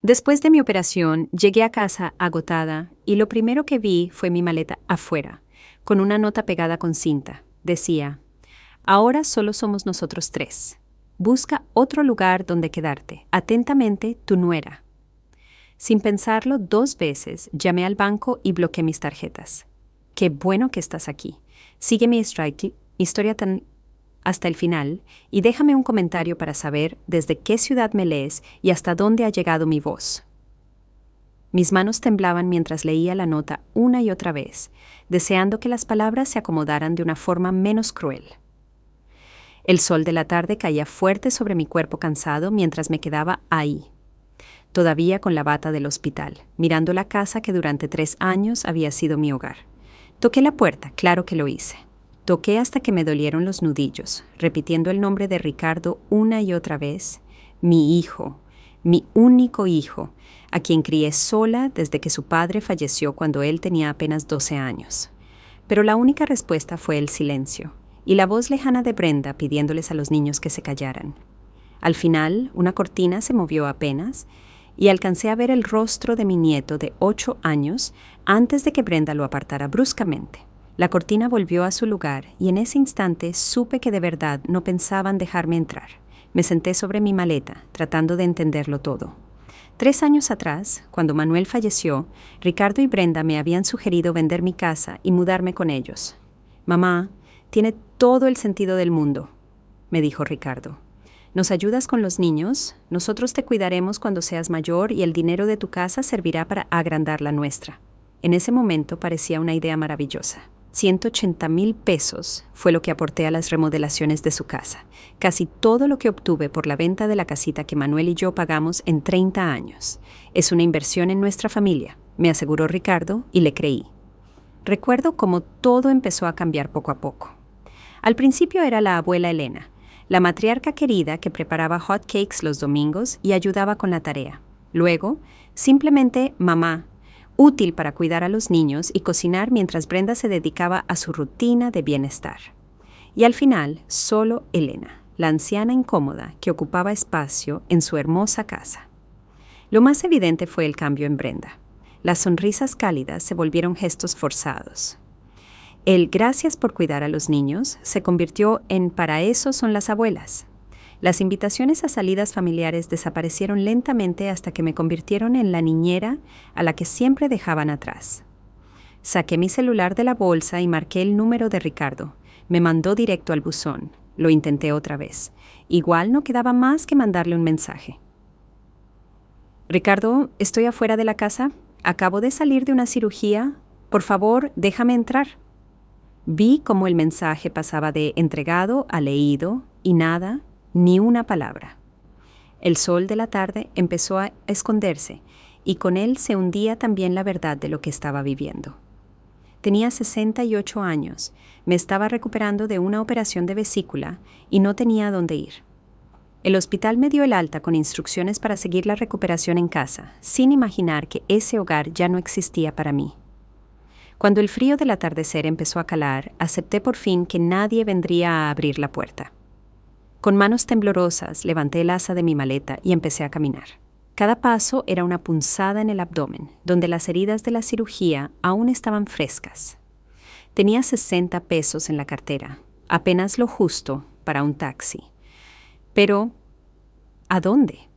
Después de mi operación, llegué a casa agotada y lo primero que vi fue mi maleta afuera, con una nota pegada con cinta. Decía: ahora solo somos nosotros tres. Busca otro lugar donde quedarte. Atentamente, tu nuera. Sin pensarlo 2 veces, llamé al banco y bloqueé mis tarjetas. Qué bueno que estás aquí. Sigue mi historia hasta el final y déjame un comentario para saber desde qué ciudad me lees y hasta dónde ha llegado mi voz. Mis manos temblaban mientras leía la nota una y otra vez, deseando que las palabras se acomodaran de una forma menos cruel. El sol de la tarde caía fuerte sobre mi cuerpo cansado mientras me quedaba ahí, todavía con la bata del hospital, mirando la casa que durante 3 años había sido mi hogar. Toqué la puerta, claro que lo hice. Toqué hasta que me dolieron los nudillos, repitiendo el nombre de Ricardo una y otra vez. Mi hijo, mi único hijo, a quien crié sola desde que su padre falleció cuando él tenía apenas 12 años. Pero la única respuesta fue el silencio, y la voz lejana de Brenda pidiéndoles a los niños que se callaran. Al final, una cortina se movió apenas, y alcancé a ver el rostro de mi nieto de 8 años antes de que Brenda lo apartara bruscamente. La cortina volvió a su lugar y en ese instante supe que de verdad no pensaban dejarme entrar. Me senté sobre mi maleta, tratando de entenderlo todo. 3 años atrás, cuando Manuel falleció, Ricardo y Brenda me habían sugerido vender mi casa y mudarme con ellos. «Mamá, tiene todo el sentido del mundo», me dijo Ricardo. «¿Nos ayudas con los niños? Nosotros te cuidaremos cuando seas mayor y el dinero de tu casa servirá para agrandar la nuestra». En ese momento parecía una idea maravillosa. 180,000 pesos fue lo que aporté a las remodelaciones de su casa, casi todo lo que obtuve por la venta de la casita que Manuel y yo pagamos en 30 años. Es una inversión en nuestra familia, me aseguró Ricardo y le creí. Recuerdo cómo todo empezó a cambiar poco a poco. Al principio era la abuela Elena, la matriarca querida que preparaba hot cakes los domingos y ayudaba con la tarea. Luego, simplemente mamá, útil para cuidar a los niños y cocinar mientras Brenda se dedicaba a su rutina de bienestar. Y al final, solo Elena, la anciana incómoda que ocupaba espacio en su hermosa casa. Lo más evidente fue el cambio en Brenda. Las sonrisas cálidas se volvieron gestos forzados. El gracias por cuidar a los niños se convirtió en para eso son las abuelas. Las invitaciones a salidas familiares desaparecieron lentamente hasta que me convirtieron en la niñera a la que siempre dejaban atrás. Saqué mi celular de la bolsa y marqué el número de Ricardo. Me mandó directo al buzón. Lo intenté otra vez. Igual no quedaba más que mandarle un mensaje. «Ricardo, estoy afuera de la casa. Acabo de salir de una cirugía. Por favor, déjame entrar». Vi cómo el mensaje pasaba de entregado a leído y nada, ni una palabra. El sol de la tarde empezó a esconderse y con él se hundía también la verdad de lo que estaba viviendo. Tenía 68 años, me estaba recuperando de una operación de vesícula y no tenía a dónde ir. El hospital me dio el alta con instrucciones para seguir la recuperación en casa, sin imaginar que ese hogar ya no existía para mí. Cuando el frío del atardecer empezó a calar, acepté por fin que nadie vendría a abrir la puerta. Con manos temblorosas levanté el asa de mi maleta y empecé a caminar. Cada paso era una punzada en el abdomen, donde las heridas de la cirugía aún estaban frescas. Tenía 60 pesos en la cartera, apenas lo justo para un taxi. Pero, ¿a dónde?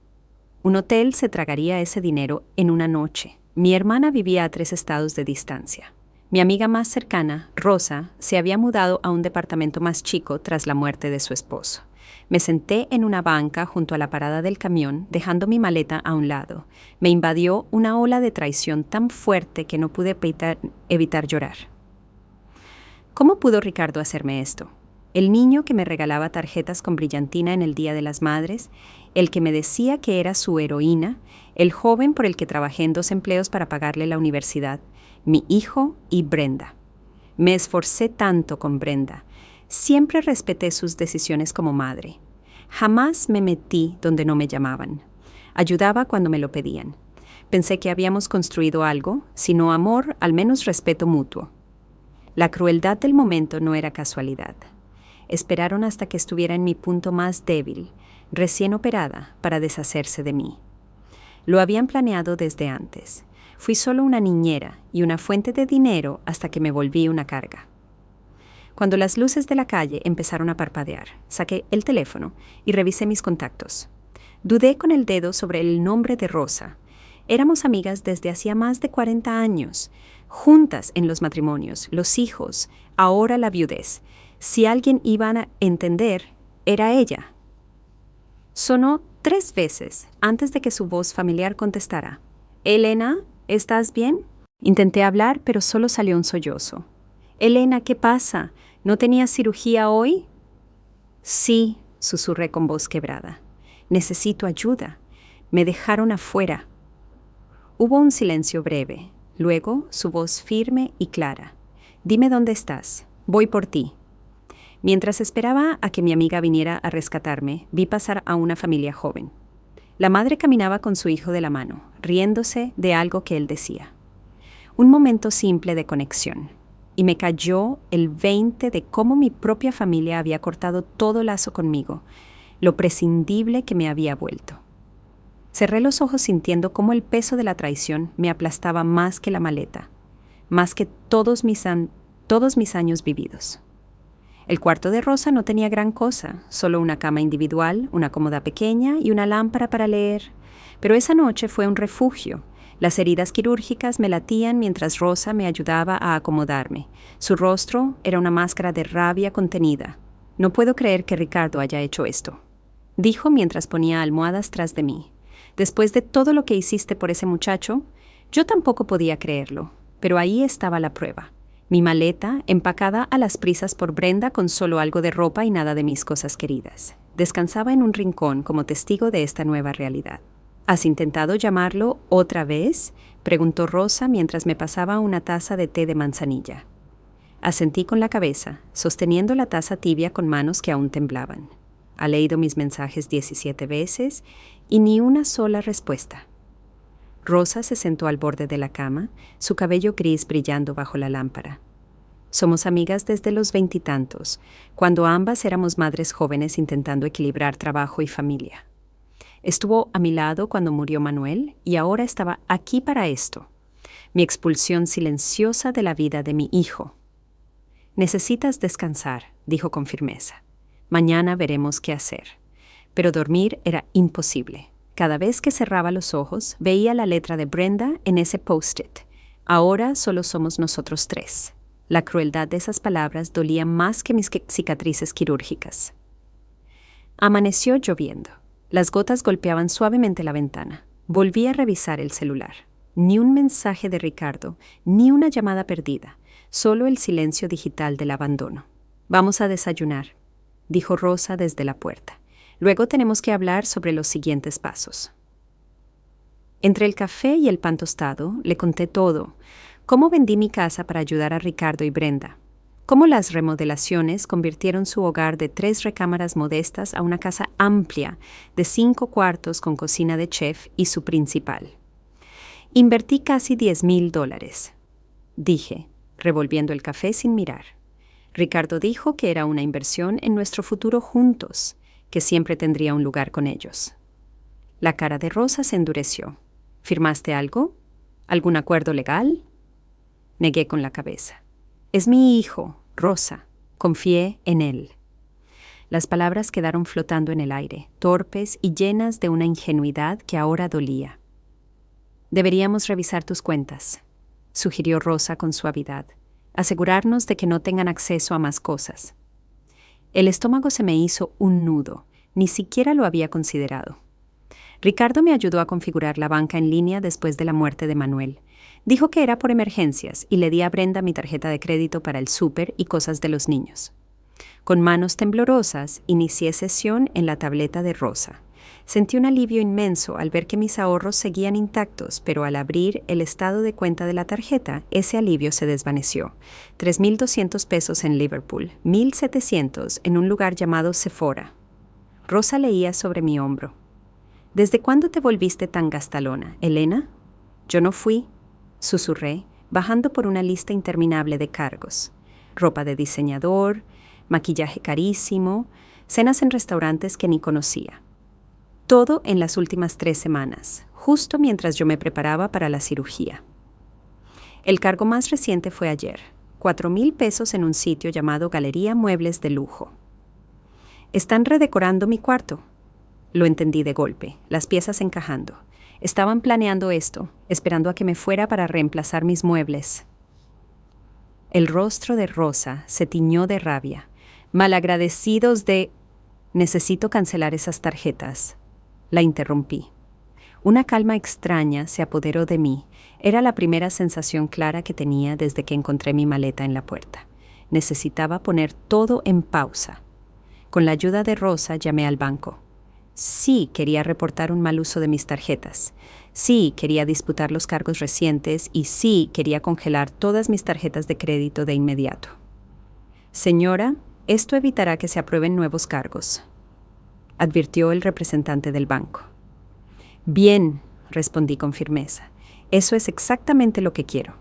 Un hotel se tragaría ese dinero en una noche. Mi hermana vivía a 3 estados de distancia. Mi amiga más cercana, Rosa, se había mudado a un departamento más chico tras la muerte de su esposo. Me senté en una banca junto a la parada del camión, dejando mi maleta a un lado. Me invadió una ola de traición tan fuerte que no pude evitar llorar. ¿Cómo pudo Ricardo hacerme esto? El niño que me regalaba tarjetas con brillantina en el Día de las Madres, el que me decía que era su heroína, el joven por el que trabajé en 2 empleos para pagarle la universidad, mi hijo y Brenda. Me esforcé tanto con Brenda. Siempre respeté sus decisiones como madre. Jamás me metí donde no me llamaban. Ayudaba cuando me lo pedían. Pensé que habíamos construido algo, si no amor, al menos respeto mutuo. La crueldad del momento no era casualidad. Esperaron hasta que estuviera en mi punto más débil, recién operada, para deshacerse de mí. Lo habían planeado desde antes. Fui solo una niñera y una fuente de dinero hasta que me volví una carga. Cuando las luces de la calle empezaron a parpadear, saqué el teléfono y revisé mis contactos. Dudé con el dedo sobre el nombre de Rosa. Éramos amigas desde hacía más de 40 años, juntas en los matrimonios, los hijos, ahora la viudez. Si alguien iba a entender, era ella. Sonó 3 veces antes de que su voz familiar contestara. «Elena, ¿estás bien?» Intenté hablar, pero solo salió un sollozo. «Elena, ¿qué pasa? ¿No tenías cirugía hoy?» «Sí», susurré con voz quebrada. «Necesito ayuda. Me dejaron afuera». Hubo un silencio breve. Luego, su voz firme y clara. «Dime dónde estás. Voy por ti». Mientras esperaba a que mi amiga viniera a rescatarme, vi pasar a una familia joven. La madre caminaba con su hijo de la mano, riéndose de algo que él decía. Un momento simple de conexión, y me cayó el 20 de cómo mi propia familia había cortado todo lazo conmigo, lo prescindible que me había vuelto. Cerré los ojos sintiendo cómo el peso de la traición me aplastaba más que la maleta, más que todos mis años vividos. El cuarto de Rosa no tenía gran cosa, solo una cama individual, una cómoda pequeña y una lámpara para leer. Pero esa noche fue un refugio. Las heridas quirúrgicas me latían mientras Rosa me ayudaba a acomodarme. Su rostro era una máscara de rabia contenida. «No puedo creer que Ricardo haya hecho esto», dijo mientras ponía almohadas tras de mí. «Después de todo lo que hiciste por ese muchacho, yo tampoco podía creerlo, pero ahí estaba la prueba. Mi maleta, empacada a las prisas por Brenda con solo algo de ropa y nada de mis cosas queridas. Descansaba en un rincón como testigo de esta nueva realidad. «¿Has intentado llamarlo otra vez?», preguntó Rosa mientras me pasaba una taza de té de manzanilla. Asentí con la cabeza, sosteniendo la taza tibia con manos que aún temblaban. «Ha leído mis mensajes 17 veces y ni una sola respuesta». Rosa se sentó al borde de la cama, su cabello gris brillando bajo la lámpara. «Somos amigas desde los 20 y tantos, cuando ambas éramos madres jóvenes intentando equilibrar trabajo y familia. Estuvo a mi lado cuando murió Manuel y ahora estaba aquí para esto, mi expulsión silenciosa de la vida de mi hijo». «Necesitas descansar», dijo con firmeza. «Mañana veremos qué hacer». Pero dormir era imposible. Cada vez que cerraba los ojos, veía la letra de Brenda en ese post-it. «Ahora solo somos nosotros 3». La crueldad de esas palabras dolía más que mis cicatrices quirúrgicas. Amaneció lloviendo. Las gotas golpeaban suavemente la ventana. Volví a revisar el celular. Ni un mensaje de Ricardo, ni una llamada perdida, solo el silencio digital del abandono. «Vamos a desayunar», dijo Rosa desde la puerta. «Luego tenemos que hablar sobre los siguientes pasos». Entre el café y el pan tostado, le conté todo. Cómo vendí mi casa para ayudar a Ricardo y Brenda. Cómo las remodelaciones convirtieron su hogar de 3 recámaras modestas a una casa amplia de 5 cuartos con cocina de chef y su principal. «Invertí casi $10,000, dije, revolviendo el café sin mirar. Ricardo dijo que era una inversión en nuestro futuro juntos, que siempre tendría un lugar con ellos». La cara de Rosa se endureció. «¿Firmaste algo? ¿Algún acuerdo legal?» Negué con la cabeza. «Es mi hijo, Rosa. Confié en él». Las palabras quedaron flotando en el aire, torpes y llenas de una ingenuidad que ahora dolía. «Deberíamos revisar tus cuentas», sugirió Rosa con suavidad. «Asegurarnos de que no tengan acceso a más cosas». El estómago se me hizo un nudo. Ni siquiera lo había considerado. Ricardo me ayudó a configurar la banca en línea después de la muerte de Manuel. Dijo que era por emergencias y le di a Brenda mi tarjeta de crédito para el súper y cosas de los niños. Con manos temblorosas, inicié sesión en la tableta de Rosa. Sentí un alivio inmenso al ver que mis ahorros seguían intactos, pero al abrir el estado de cuenta de la tarjeta, ese alivio se desvaneció. 3,200 pesos en Liverpool, 1,700 en un lugar llamado Sephora. Rosa leía sobre mi hombro. «¿Desde cuándo te volviste tan gastalona, Elena?» «Yo no fui», susurré, bajando por una lista interminable de cargos. Ropa de diseñador, maquillaje carísimo, cenas en restaurantes que ni conocía. Todo en las últimas 3 semanas, justo mientras yo me preparaba para la cirugía. El cargo más reciente fue ayer, 4,000 pesos en un sitio llamado Galería Muebles de Lujo. Están redecorando mi cuarto. Lo entendí de golpe, las piezas encajando. Estaban planeando esto, esperando a que me fuera para reemplazar mis muebles. El rostro de Rosa se tiñó de rabia. Malagradecidos de... Necesito cancelar esas tarjetas. La interrumpí. Una calma extraña se apoderó de mí. Era la primera sensación clara que tenía desde que encontré mi maleta en la puerta. Necesitaba poner todo en pausa. Con la ayuda de Rosa llamé al banco. Sí quería reportar un mal uso de mis tarjetas. Sí quería disputar los cargos recientes y sí quería congelar todas mis tarjetas de crédito de inmediato. Señora, esto evitará que se aprueben nuevos cargos, advirtió el representante del banco. Bien, respondí con firmeza. Eso es exactamente lo que quiero.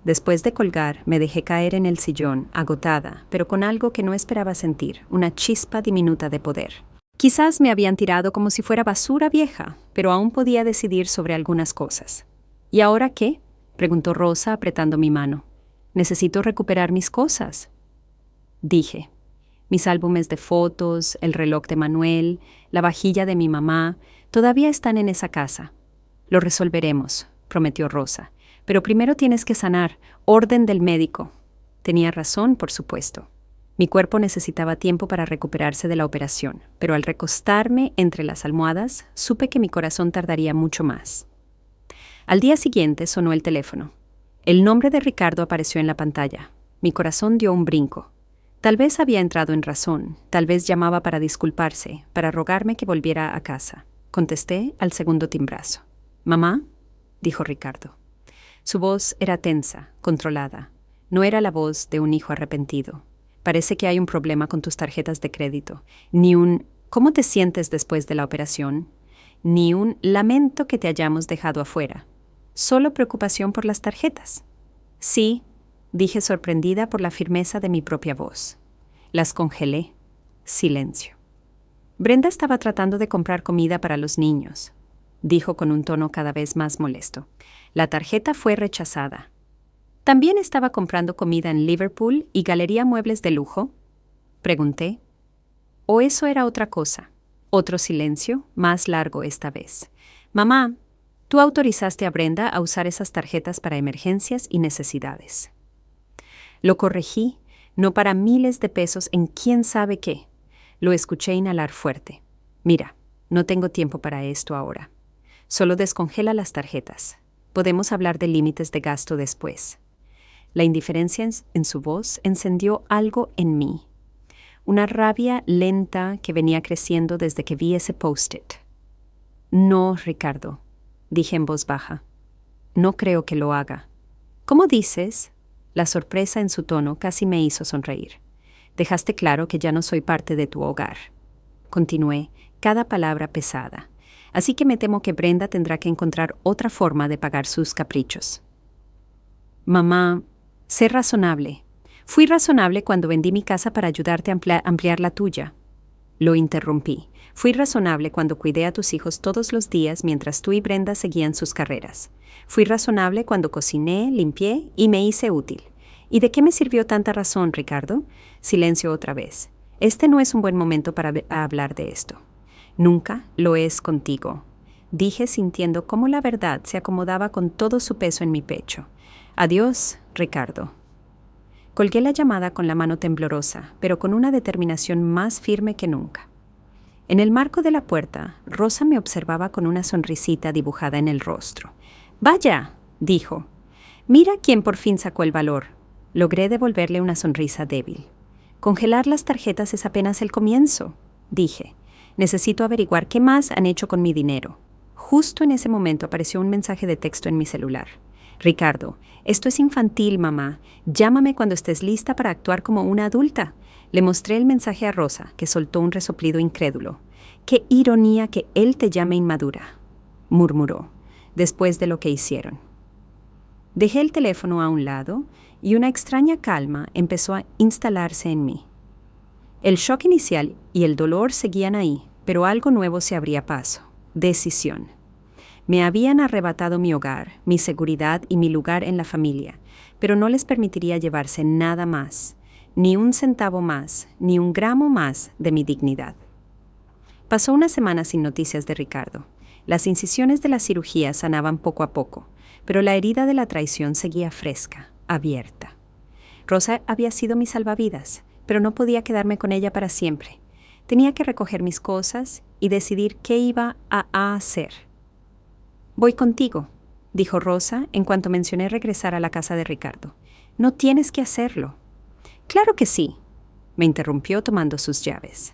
Después de colgar, me dejé caer en el sillón, agotada, pero con algo que no esperaba sentir, una chispa diminuta de poder. Quizás me habían tirado como si fuera basura vieja, pero aún podía decidir sobre algunas cosas. ¿Y ahora qué?, preguntó Rosa apretando mi mano. Necesito recuperar mis cosas, dije. Mis álbumes de fotos, el reloj de Manuel, la vajilla de mi mamá, todavía están en esa casa. Lo resolveremos, prometió Rosa. Pero primero tienes que sanar. Orden del médico. Tenía razón, por supuesto. Mi cuerpo necesitaba tiempo para recuperarse de la operación, pero al recostarme entre las almohadas, supe que mi corazón tardaría mucho más. Al día siguiente sonó el teléfono. El nombre de Ricardo apareció en la pantalla. Mi corazón dio un brinco. Tal vez había entrado en razón, tal vez llamaba para disculparse, para rogarme que volviera a casa. Contesté al segundo timbrazo. «¿Mamá?», dijo Ricardo. Su voz era tensa, controlada. No era la voz de un hijo arrepentido. Parece que hay un problema con tus tarjetas de crédito. Ni un «¿Cómo te sientes después de la operación?», ni un «lamento que te hayamos dejado afuera». Solo preocupación por las tarjetas. «Sí», dije sorprendida por la firmeza de mi propia voz. Las congelé. Silencio. Brenda estaba tratando de comprar comida para los niños, dijo con un tono cada vez más molesto. La tarjeta fue rechazada. ¿También estaba comprando comida en Liverpool y Galería Muebles de Lujo?, pregunté. ¿O eso era otra cosa? Otro silencio, más largo esta vez. Mamá, tú autorizaste a Brenda a usar esas tarjetas para emergencias y necesidades. Lo corregí, no para miles de pesos en quién sabe qué. Lo escuché inhalar fuerte. Mira, no tengo tiempo para esto ahora. Solo descongela las tarjetas. Podemos hablar de límites de gasto después. La indiferencia en su voz encendió algo en mí. Una rabia lenta que venía creciendo desde que vi ese post-it. No, Ricardo, dije en voz baja. No creo que lo haga. ¿Cómo dices? La sorpresa en su tono casi me hizo sonreír. Dejaste claro que ya no soy parte de tu hogar. Continué, cada palabra pesada. Así que me temo que Brenda tendrá que encontrar otra forma de pagar sus caprichos. Mamá, sé razonable. Fui razonable cuando vendí mi casa para ayudarte a ampliar la tuya. Lo interrumpí. Fui razonable cuando cuidé a tus hijos todos los días mientras tú y Brenda seguían sus carreras. Fui razonable cuando cociné, limpié y me hice útil. ¿Y de qué me sirvió tanta razón, Ricardo? Silencio otra vez. Este no es un buen momento para hablar de esto. Nunca lo es contigo, dije sintiendo cómo la verdad se acomodaba con todo su peso en mi pecho. Adiós, Ricardo. Colgué la llamada con la mano temblorosa, pero con una determinación más firme que nunca. En el marco de la puerta, Rosa me observaba con una sonrisita dibujada en el rostro. «Vaya», dijo. «Mira quién por fin sacó el valor». Logré devolverle una sonrisa débil. «Congelar las tarjetas es apenas el comienzo», dije. «Necesito averiguar qué más han hecho con mi dinero». Justo en ese momento apareció un mensaje de texto en mi celular. «Ricardo, esto es infantil, mamá. Llámame cuando estés lista para actuar como una adulta». Le mostré el mensaje a Rosa, que soltó un resoplido incrédulo. «Qué ironía que él te llame inmadura», murmuró, después de lo que hicieron. Dejé el teléfono a un lado y una extraña calma empezó a instalarse en mí. El shock inicial y el dolor seguían ahí, pero algo nuevo se abría paso. decisión. Me habían arrebatado mi hogar, mi seguridad y mi lugar en la familia, pero no les permitiría llevarse nada más, ni un centavo más, ni un gramo más de mi dignidad. Pasó una semana sin noticias de Ricardo. Las incisiones de la cirugía sanaban poco a poco, pero la herida de la traición seguía fresca, abierta. Rosa había sido mi salvavidas, pero no podía quedarme con ella para siempre. Tenía que recoger mis cosas y decidir qué iba a hacer. «Voy contigo», dijo Rosa en cuanto mencioné regresar a la casa de Ricardo. «No tienes que hacerlo». «Claro que sí», me interrumpió tomando sus llaves.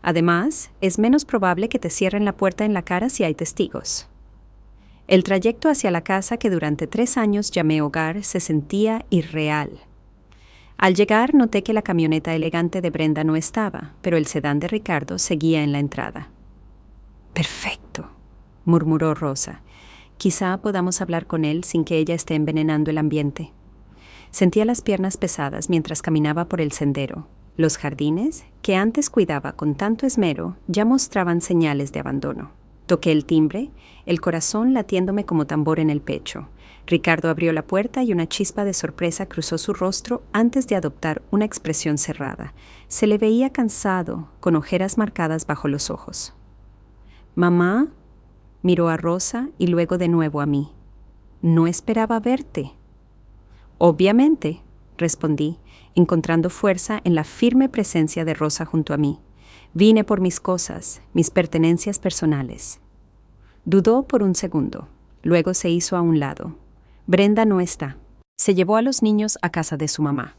«Además, es menos probable que te cierren la puerta en la cara si hay testigos». El trayecto hacia la casa que durante 3 años llamé hogar se sentía irreal. Al llegar noté que la camioneta elegante de Brenda no estaba, pero el sedán de Ricardo seguía en la entrada. «Perfecto», murmuró Rosa. «Quizá podamos hablar con él sin que ella esté envenenando el ambiente». Sentía las piernas pesadas mientras caminaba por el sendero. Los jardines, que antes cuidaba con tanto esmero, ya mostraban señales de abandono. Toqué el timbre, el corazón latiéndome como tambor en el pecho. Ricardo abrió la puerta y una chispa de sorpresa cruzó su rostro antes de adoptar una expresión cerrada. Se le veía cansado, con ojeras marcadas bajo los ojos. «¿Mamá?» Miró a Rosa y luego de nuevo a mí. «No esperaba verte». «Obviamente», respondí, encontrando fuerza en la firme presencia de Rosa junto a mí. «Vine por mis cosas, mis pertenencias personales». Dudó por un segundo. Luego se hizo a un lado. «Brenda no está. Se llevó a los niños a casa de su mamá».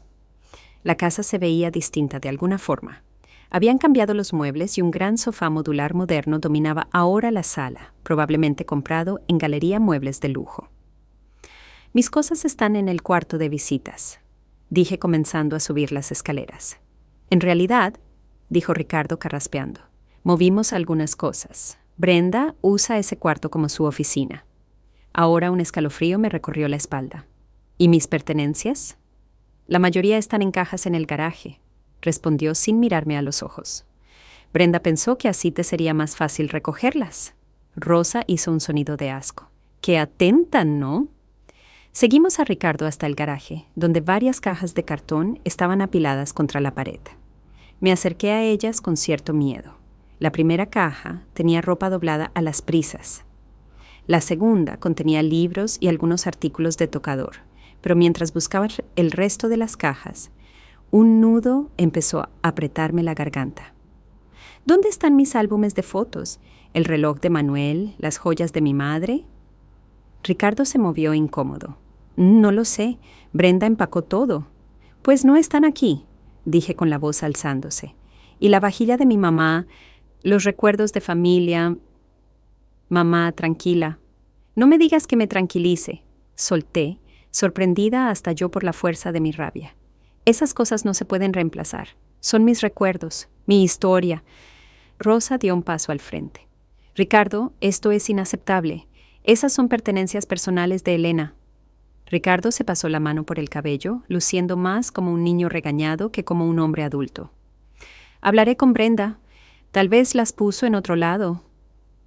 La casa se veía distinta de alguna forma. Habían cambiado los muebles y un gran sofá modular moderno dominaba ahora la sala, probablemente comprado en Galería Muebles de Lujo. «Mis cosas están en el cuarto de visitas», dije comenzando a subir las escaleras. «En realidad», dijo Ricardo carraspeando, «movimos algunas cosas. Brenda usa ese cuarto como su oficina». Ahora un escalofrío me recorrió la espalda. «¿Y mis pertenencias?» «La mayoría están en cajas en el garaje», respondió sin mirarme a los ojos. «Brenda pensó que así te sería más fácil recogerlas». Rosa hizo un sonido de asco. «Qué atenta, ¿no?» Seguimos a Ricardo hasta el garaje, donde varias cajas de cartón estaban apiladas contra la pared. Me acerqué a ellas con cierto miedo. La primera caja tenía ropa doblada a las prisas. La segunda contenía libros y algunos artículos de tocador, pero mientras buscaba el resto de las cajas, un nudo empezó a apretarme la garganta. ¿Dónde están mis álbumes de fotos? ¿El reloj de Manuel? ¿Las joyas de mi madre? Ricardo se movió incómodo. «No lo sé. Brenda empacó todo». «Pues no están aquí», dije con la voz alzándose. «Y la vajilla de mi mamá, los recuerdos de familia...» «Mamá, tranquila». «No me digas que me tranquilice», solté, sorprendida hasta yo por la fuerza de mi rabia. «Esas cosas no se pueden reemplazar. Son mis recuerdos, mi historia». Rosa dio un paso al frente. «Ricardo, esto es inaceptable. Esas son pertenencias personales de Elena». Ricardo se pasó la mano por el cabello, luciendo más como un niño regañado que como un hombre adulto. «Hablaré con Brenda. Tal vez las puso en otro lado».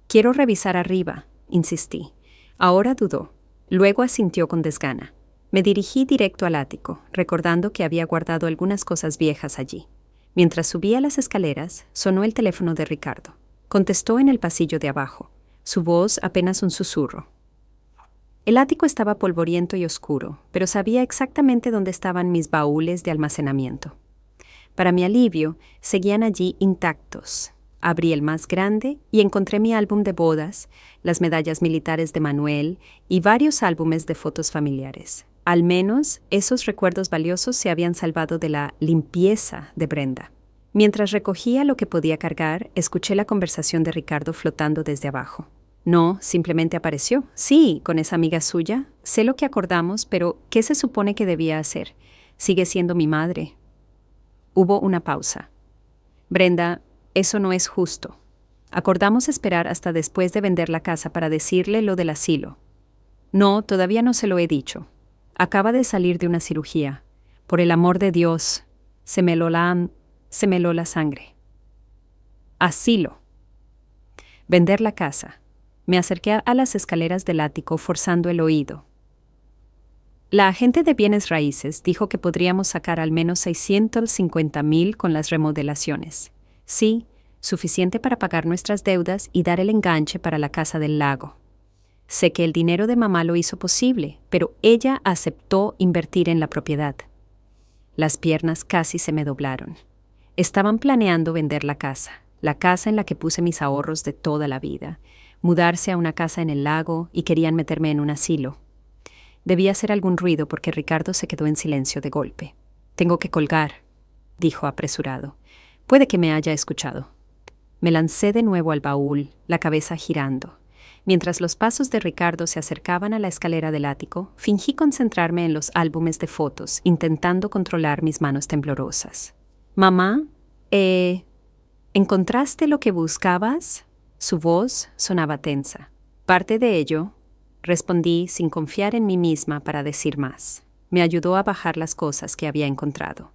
«Quiero revisar arriba», insistí. Ahora dudó. Luego asintió con desgana. Me dirigí directo al ático, recordando que había guardado algunas cosas viejas allí. Mientras subía las escaleras, sonó el teléfono de Ricardo. Contestó en el pasillo de abajo, su voz apenas un susurro. El ático estaba polvoriento y oscuro, pero sabía exactamente dónde estaban mis baúles de almacenamiento. Para mi alivio, seguían allí intactos. Abrí el más grande y encontré mi álbum de bodas, las medallas militares de Manuel y varios álbumes de fotos familiares. Al menos esos recuerdos valiosos se habían salvado de la limpieza de Brenda. Mientras recogía lo que podía cargar, escuché la conversación de Ricardo flotando desde abajo. «No, simplemente apareció. Sí, con esa amiga suya. Sé lo que acordamos, pero ¿qué se supone que debía hacer? Sigue siendo mi madre». Hubo una pausa. «Brenda, eso no es justo. Acordamos esperar hasta después de vender la casa para decirle lo del asilo». «No, todavía no se lo he dicho. Acaba de salir de una cirugía. Por el amor de Dios, se me heló la sangre». «Asilo». Vender la casa, Me acerqué a las escaleras del ático forzando el oído. La agente de bienes raíces dijo que podríamos sacar al menos 650,000 con las remodelaciones. Sí, suficiente para pagar nuestras deudas y dar el enganche para la casa del lago. Sé que el dinero de mamá lo hizo posible, pero ella aceptó invertir en la propiedad. Las piernas casi se me doblaron. Estaban planeando vender la casa en la que puse mis ahorros de toda la vida, mudarse a una casa en el lago y querían meterme en un asilo. Debía hacer algún ruido porque Ricardo se quedó en silencio de golpe. «Tengo que colgar», dijo apresurado. «Puede que me haya escuchado». Me lancé de nuevo al baúl, la cabeza girando. Mientras los pasos de Ricardo se acercaban a la escalera del ático, fingí concentrarme en los álbumes de fotos, intentando controlar mis manos temblorosas. «Mamá, ¿encontraste lo que buscabas?» Su voz sonaba tensa. «Parte de ello», respondí sin confiar en mí misma para decir más. Me ayudó a bajar las cosas que había encontrado.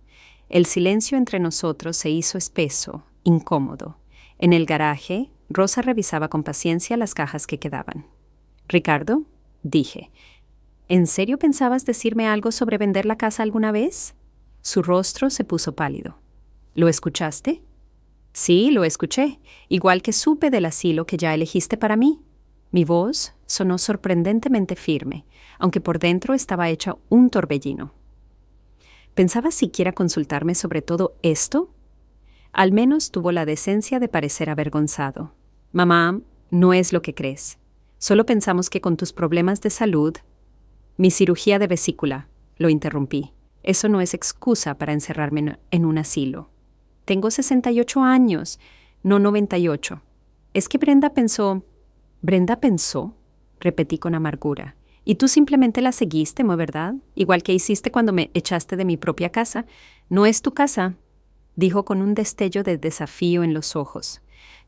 El silencio entre nosotros se hizo espeso, incómodo. En el garaje, Rosa revisaba con paciencia las cajas que quedaban. «Ricardo», dije, «¿en serio pensabas decirme algo sobre vender la casa alguna vez?» Su rostro se puso pálido. «¿Lo escuchaste?» «Sí, lo escuché, igual que supe del asilo que ya elegiste para mí». Mi voz sonó sorprendentemente firme, aunque por dentro estaba hecha un torbellino. ¿Pensabas siquiera consultarme sobre todo esto? Al menos tuvo la decencia de parecer avergonzado. «Mamá, no es lo que crees. Solo pensamos que con tus problemas de salud...» «Mi cirugía de vesícula», lo interrumpí. «Eso no es excusa para encerrarme en un asilo. Tengo 68 años, no 98. Es que Brenda pensó...» «¿Brenda pensó?», repetí con amargura. «Y tú simplemente la seguiste, ¿no verdad? Igual que hiciste cuando me echaste de mi propia casa. No es tu casa», dijo con un destello de desafío en los ojos.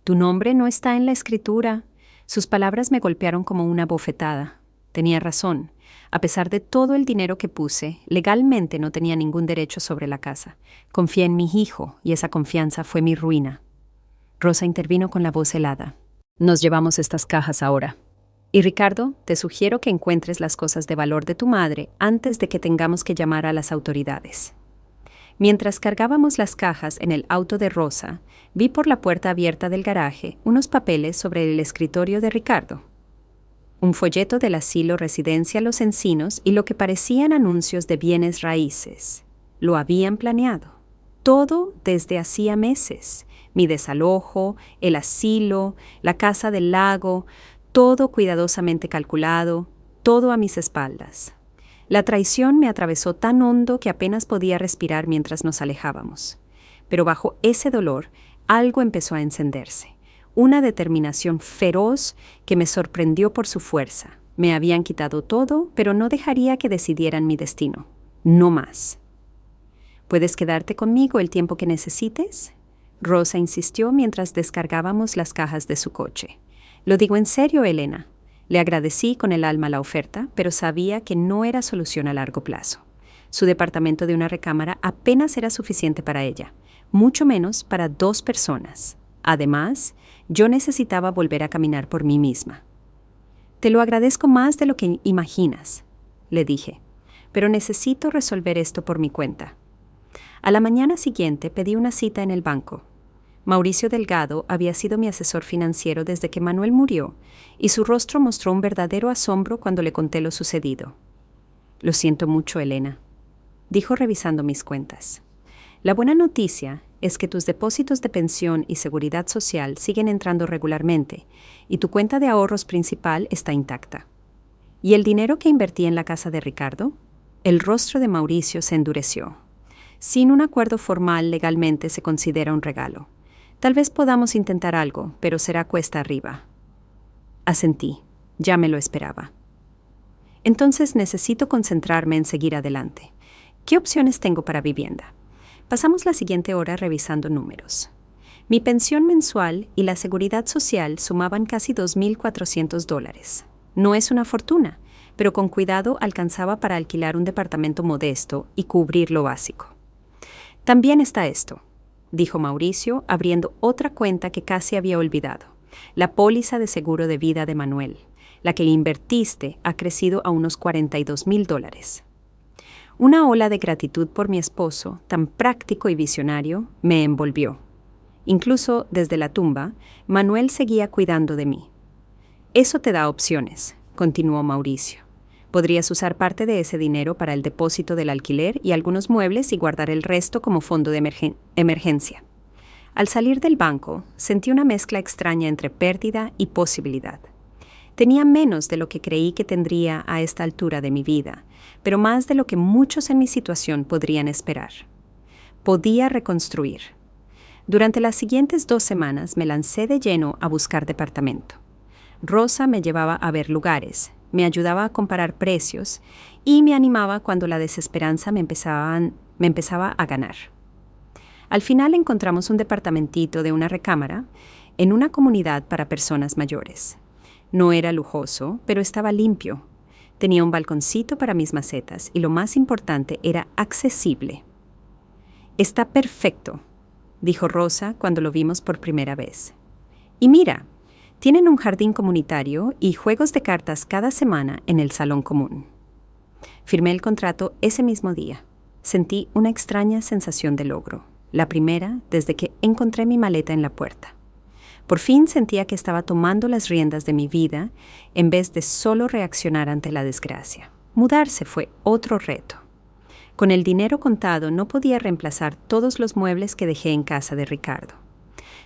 «Tu nombre no está en la escritura». Sus palabras me golpearon como una bofetada. Tenía razón. A pesar de todo el dinero que puse, legalmente no tenía ningún derecho sobre la casa. Confié en mi hijo, y esa confianza fue mi ruina. Rosa intervino con la voz helada. «Nos llevamos estas cajas ahora. Y Ricardo, te sugiero que encuentres las cosas de valor de tu madre antes de que tengamos que llamar a las autoridades». Mientras cargábamos las cajas en el auto de Rosa, vi por la puerta abierta del garaje unos papeles sobre el escritorio de Ricardo. Un folleto del asilo Residencia Los Encinos y lo que parecían anuncios de bienes raíces. Lo habían planeado. Todo desde hacía meses. Mi desalojo, el asilo, la casa del lago, todo cuidadosamente calculado, todo a mis espaldas. La traición me atravesó tan hondo que apenas podía respirar mientras nos alejábamos. Pero bajo ese dolor, algo empezó a encenderse. Una determinación feroz que me sorprendió por su fuerza. Me habían quitado todo, pero no dejaría que decidieran mi destino. No más. «¿Puedes quedarte conmigo el tiempo que necesites?», Rosa insistió mientras descargábamos las cajas de su coche. «Lo digo en serio, Elena». Le agradecí con el alma la oferta, pero sabía que no era solución a largo plazo. Su departamento de una recámara apenas era suficiente para ella, mucho menos para 2 personas. Además, yo necesitaba volver a caminar por mí misma. «Te lo agradezco más de lo que imaginas», le dije, «pero necesito resolver esto por mi cuenta». A la mañana siguiente pedí una cita en el banco. Mauricio Delgado había sido mi asesor financiero desde que Manuel murió, y su rostro mostró un verdadero asombro cuando le conté lo sucedido. «Lo siento mucho, Elena», dijo revisando mis cuentas. «La buena noticia es que tus depósitos de pensión y seguridad social siguen entrando regularmente, y tu cuenta de ahorros principal está intacta. ¿Y el dinero que invertí en la casa de Ricardo?». El rostro de Mauricio se endureció. «Sin un acuerdo formal legalmente se considera un regalo. Tal vez podamos intentar algo, pero será cuesta arriba». Asentí. Ya me lo esperaba. «Entonces necesito concentrarme en seguir adelante. ¿Qué opciones tengo para vivienda?». Pasamos la siguiente hora revisando números. Mi pensión mensual y la seguridad social sumaban casi $2,400. No es una fortuna, pero con cuidado alcanzaba para alquilar un departamento modesto y cubrir lo básico. «También está esto», dijo Mauricio, abriendo otra cuenta que casi había olvidado. La póliza de seguro de vida de Manuel, la que invertiste, ha crecido a unos $42,000. Una ola de gratitud por mi esposo, tan práctico y visionario, me envolvió. Incluso desde la tumba, Manuel seguía cuidando de mí. Eso te da opciones, continuó Mauricio. Podrías usar parte de ese dinero para el depósito del alquiler y algunos muebles y guardar el resto como fondo de emergencia. Al salir del banco, sentí una mezcla extraña entre pérdida y posibilidad. Tenía menos de lo que creí que tendría a esta altura de mi vida, pero más de lo que muchos en mi situación podrían esperar. Podía reconstruir. Durante las siguientes 2 semanas me lancé de lleno a buscar departamento. Rosa me llevaba a ver lugares, me ayudaba a comparar precios y me animaba cuando la desesperanza me empezaba a ganar. Al final encontramos un departamentito de una recámara en una comunidad para personas mayores. No era lujoso, pero estaba limpio. Tenía un balconcito para mis macetas y lo más importante, era accesible. «Está perfecto», dijo Rosa cuando lo vimos por primera vez. «Y mira, tienen un jardín comunitario y juegos de cartas cada semana en el salón común». Firmé el contrato ese mismo día. Sentí una extraña sensación de logro. La primera desde que encontré mi maleta en la puerta. Por fin sentía que estaba tomando las riendas de mi vida en vez de solo reaccionar ante la desgracia. Mudarse fue otro reto. Con el dinero contado no podía reemplazar todos los muebles que dejé en casa de Ricardo.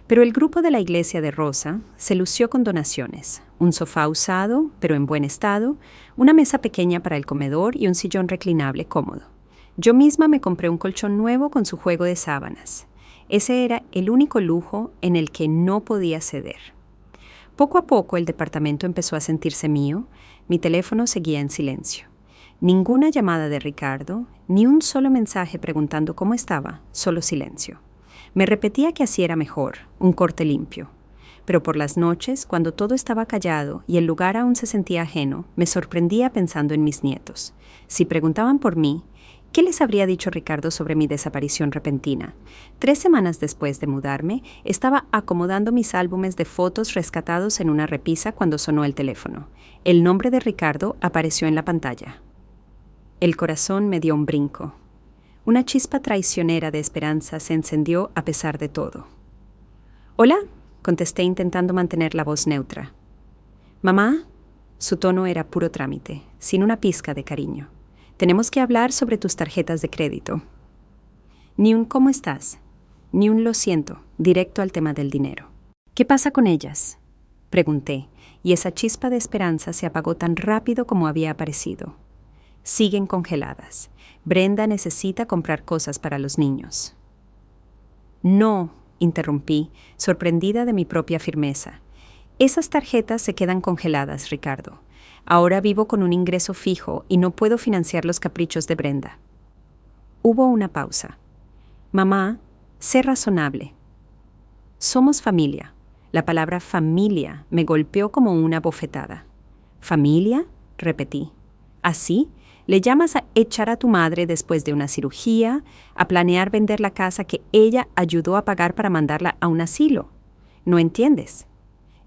Pero el grupo de la iglesia de Rosa se lució con donaciones, un sofá usado, pero en buen estado, una mesa pequeña para el comedor y un sillón reclinable cómodo. Yo misma me compré un colchón nuevo con su juego de sábanas. Ese era el único lujo en el que no podía ceder. Poco a poco el departamento empezó a sentirse mío, mi teléfono seguía en silencio. Ninguna llamada de Ricardo, ni un solo mensaje preguntando cómo estaba, solo silencio. Me repetía que así era mejor, un corte limpio. Pero por las noches, cuando todo estaba callado y el lugar aún se sentía ajeno, me sorprendía pensando en mis nietos. Si preguntaban por mí, ¿qué les habría dicho Ricardo sobre mi desaparición repentina? 3 semanas después de mudarme, estaba acomodando mis álbumes de fotos rescatados en una repisa cuando sonó el teléfono. El nombre de Ricardo apareció en la pantalla. El corazón me dio un brinco. Una chispa traicionera de esperanza se encendió a pesar de todo. «Hola», contesté intentando mantener la voz neutra. «¿Mamá?» Su tono era puro trámite, sin una pizca de cariño. «Tenemos que hablar sobre tus tarjetas de crédito». Ni un «¿cómo estás?», ni un «lo siento», directo al tema del dinero. «¿Qué pasa con ellas?», pregunté, y esa chispa de esperanza se apagó tan rápido como había aparecido. «Siguen congeladas. Brenda necesita comprar cosas para los niños». «No», interrumpí, sorprendida de mi propia firmeza. «Esas tarjetas se quedan congeladas, Ricardo. Ahora vivo con un ingreso fijo y no puedo financiar los caprichos de Brenda». Hubo una pausa. «Mamá, sé razonable. Somos familia». La palabra familia me golpeó como una bofetada. «¿Familia?», repetí. «¿Así? ¿Le llamas a echar a tu madre después de una cirugía, a planear vender la casa que ella ayudó a pagar para mandarla a un asilo? ¿No entiendes?»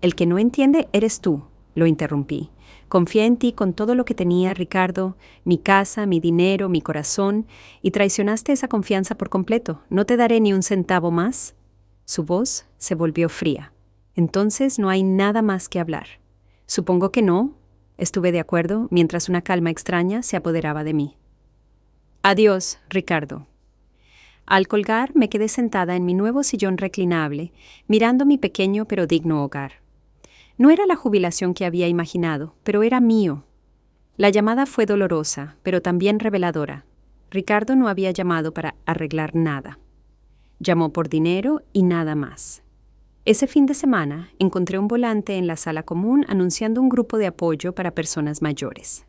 «El que no entiende eres tú», lo interrumpí. «Confié en ti con todo lo que tenía, Ricardo, mi casa, mi dinero, mi corazón, y traicionaste esa confianza por completo. No te daré ni un centavo más». Su voz se volvió fría. «Entonces no hay nada más que hablar». «Supongo que no». Estuve de acuerdo mientras una calma extraña se apoderaba de mí. «Adiós, Ricardo». Al colgar, me quedé sentada en mi nuevo sillón reclinable, mirando mi pequeño pero digno hogar. No era la jubilación que había imaginado, pero era mío. La llamada fue dolorosa, pero también reveladora. Ricardo no había llamado para arreglar nada. Llamó por dinero y nada más. Ese fin de semana encontré un volante en la sala común anunciando un grupo de apoyo para personas mayores.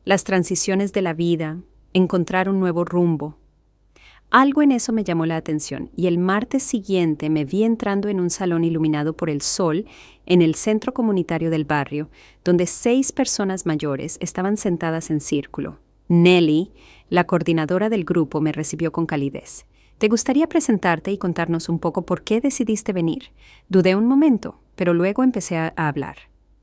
Las transiciones de la vida, encontrar un nuevo rumbo. Algo en eso me llamó la atención y el martes siguiente me vi entrando en un salón iluminado por el sol en el centro comunitario del barrio, donde 6 personas mayores estaban sentadas en círculo. Nelly, la coordinadora del grupo, me recibió con calidez. ¿Te gustaría presentarte y contarnos un poco por qué decidiste venir? Dudé un momento, pero luego empecé a hablar.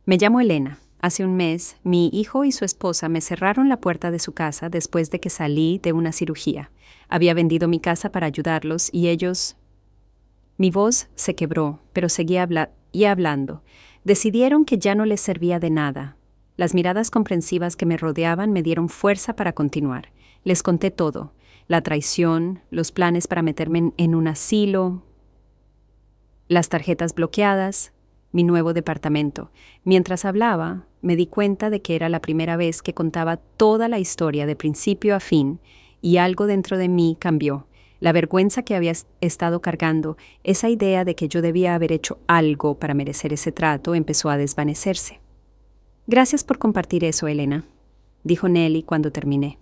Me llamo Elena. Hace un mes, mi hijo y su esposa me cerraron la puerta de su casa después de que salí de una cirugía. Había vendido mi casa para ayudarlos y ellos... Mi voz se quebró, pero seguía hablando. Decidieron que ya no les servía de nada. Las miradas comprensivas que me rodeaban me dieron fuerza para continuar. Les conté todo. La traición, los planes para meterme en un asilo, las tarjetas bloqueadas, mi nuevo departamento. Mientras hablaba, me di cuenta de que era la primera vez que contaba toda la historia de principio a fin, y algo dentro de mí cambió. La vergüenza que había estado cargando, esa idea de que yo debía haber hecho algo para merecer ese trato, empezó a desvanecerse. Gracias por compartir eso, Elena, dijo Nelly cuando terminé.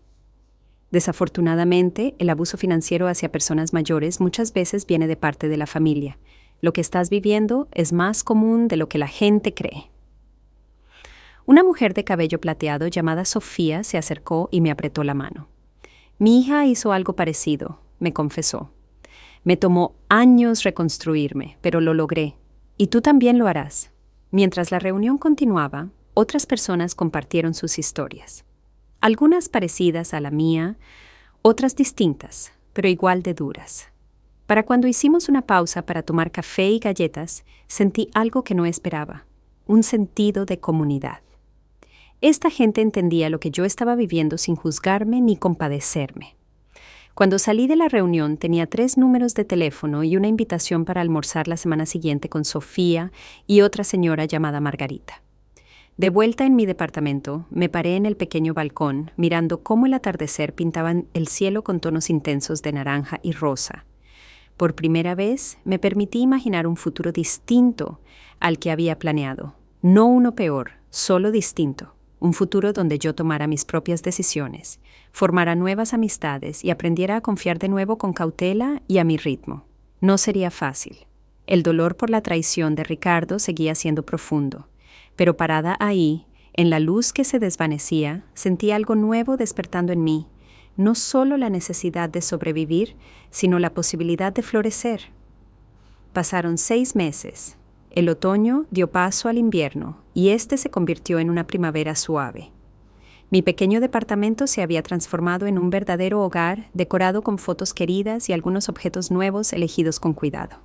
Desafortunadamente, el abuso financiero hacia personas mayores muchas veces viene de parte de la familia. Lo que estás viviendo es más común de lo que la gente cree. Una mujer de cabello plateado llamada Sofía se acercó y me apretó la mano. Mi hija hizo algo parecido, me confesó. Me tomó años reconstruirme, pero lo logré. Y tú también lo harás. Mientras la reunión continuaba, otras personas compartieron sus historias. Algunas parecidas a la mía, otras distintas, pero igual de duras. Para cuando hicimos una pausa para tomar café y galletas, sentí algo que no esperaba, un sentido de comunidad. Esta gente entendía lo que yo estaba viviendo sin juzgarme ni compadecerme. Cuando salí de la reunión tenía 3 números de teléfono y una invitación para almorzar la semana siguiente con Sofía y otra señora llamada Margarita. De vuelta en mi departamento, me paré en el pequeño balcón, mirando cómo el atardecer pintaba el cielo con tonos intensos de naranja y rosa. Por primera vez, me permití imaginar un futuro distinto al que había planeado. No uno peor, solo distinto. Un futuro donde yo tomara mis propias decisiones, formara nuevas amistades y aprendiera a confiar de nuevo con cautela y a mi ritmo. No sería fácil. El dolor por la traición de Ricardo seguía siendo profundo. Pero parada ahí, en la luz que se desvanecía, sentí algo nuevo despertando en mí, no solo la necesidad de sobrevivir, sino la posibilidad de florecer. Pasaron 6 meses. El otoño dio paso al invierno, y este se convirtió en una primavera suave. Mi pequeño departamento se había transformado en un verdadero hogar, decorado con fotos queridas y algunos objetos nuevos elegidos con cuidado.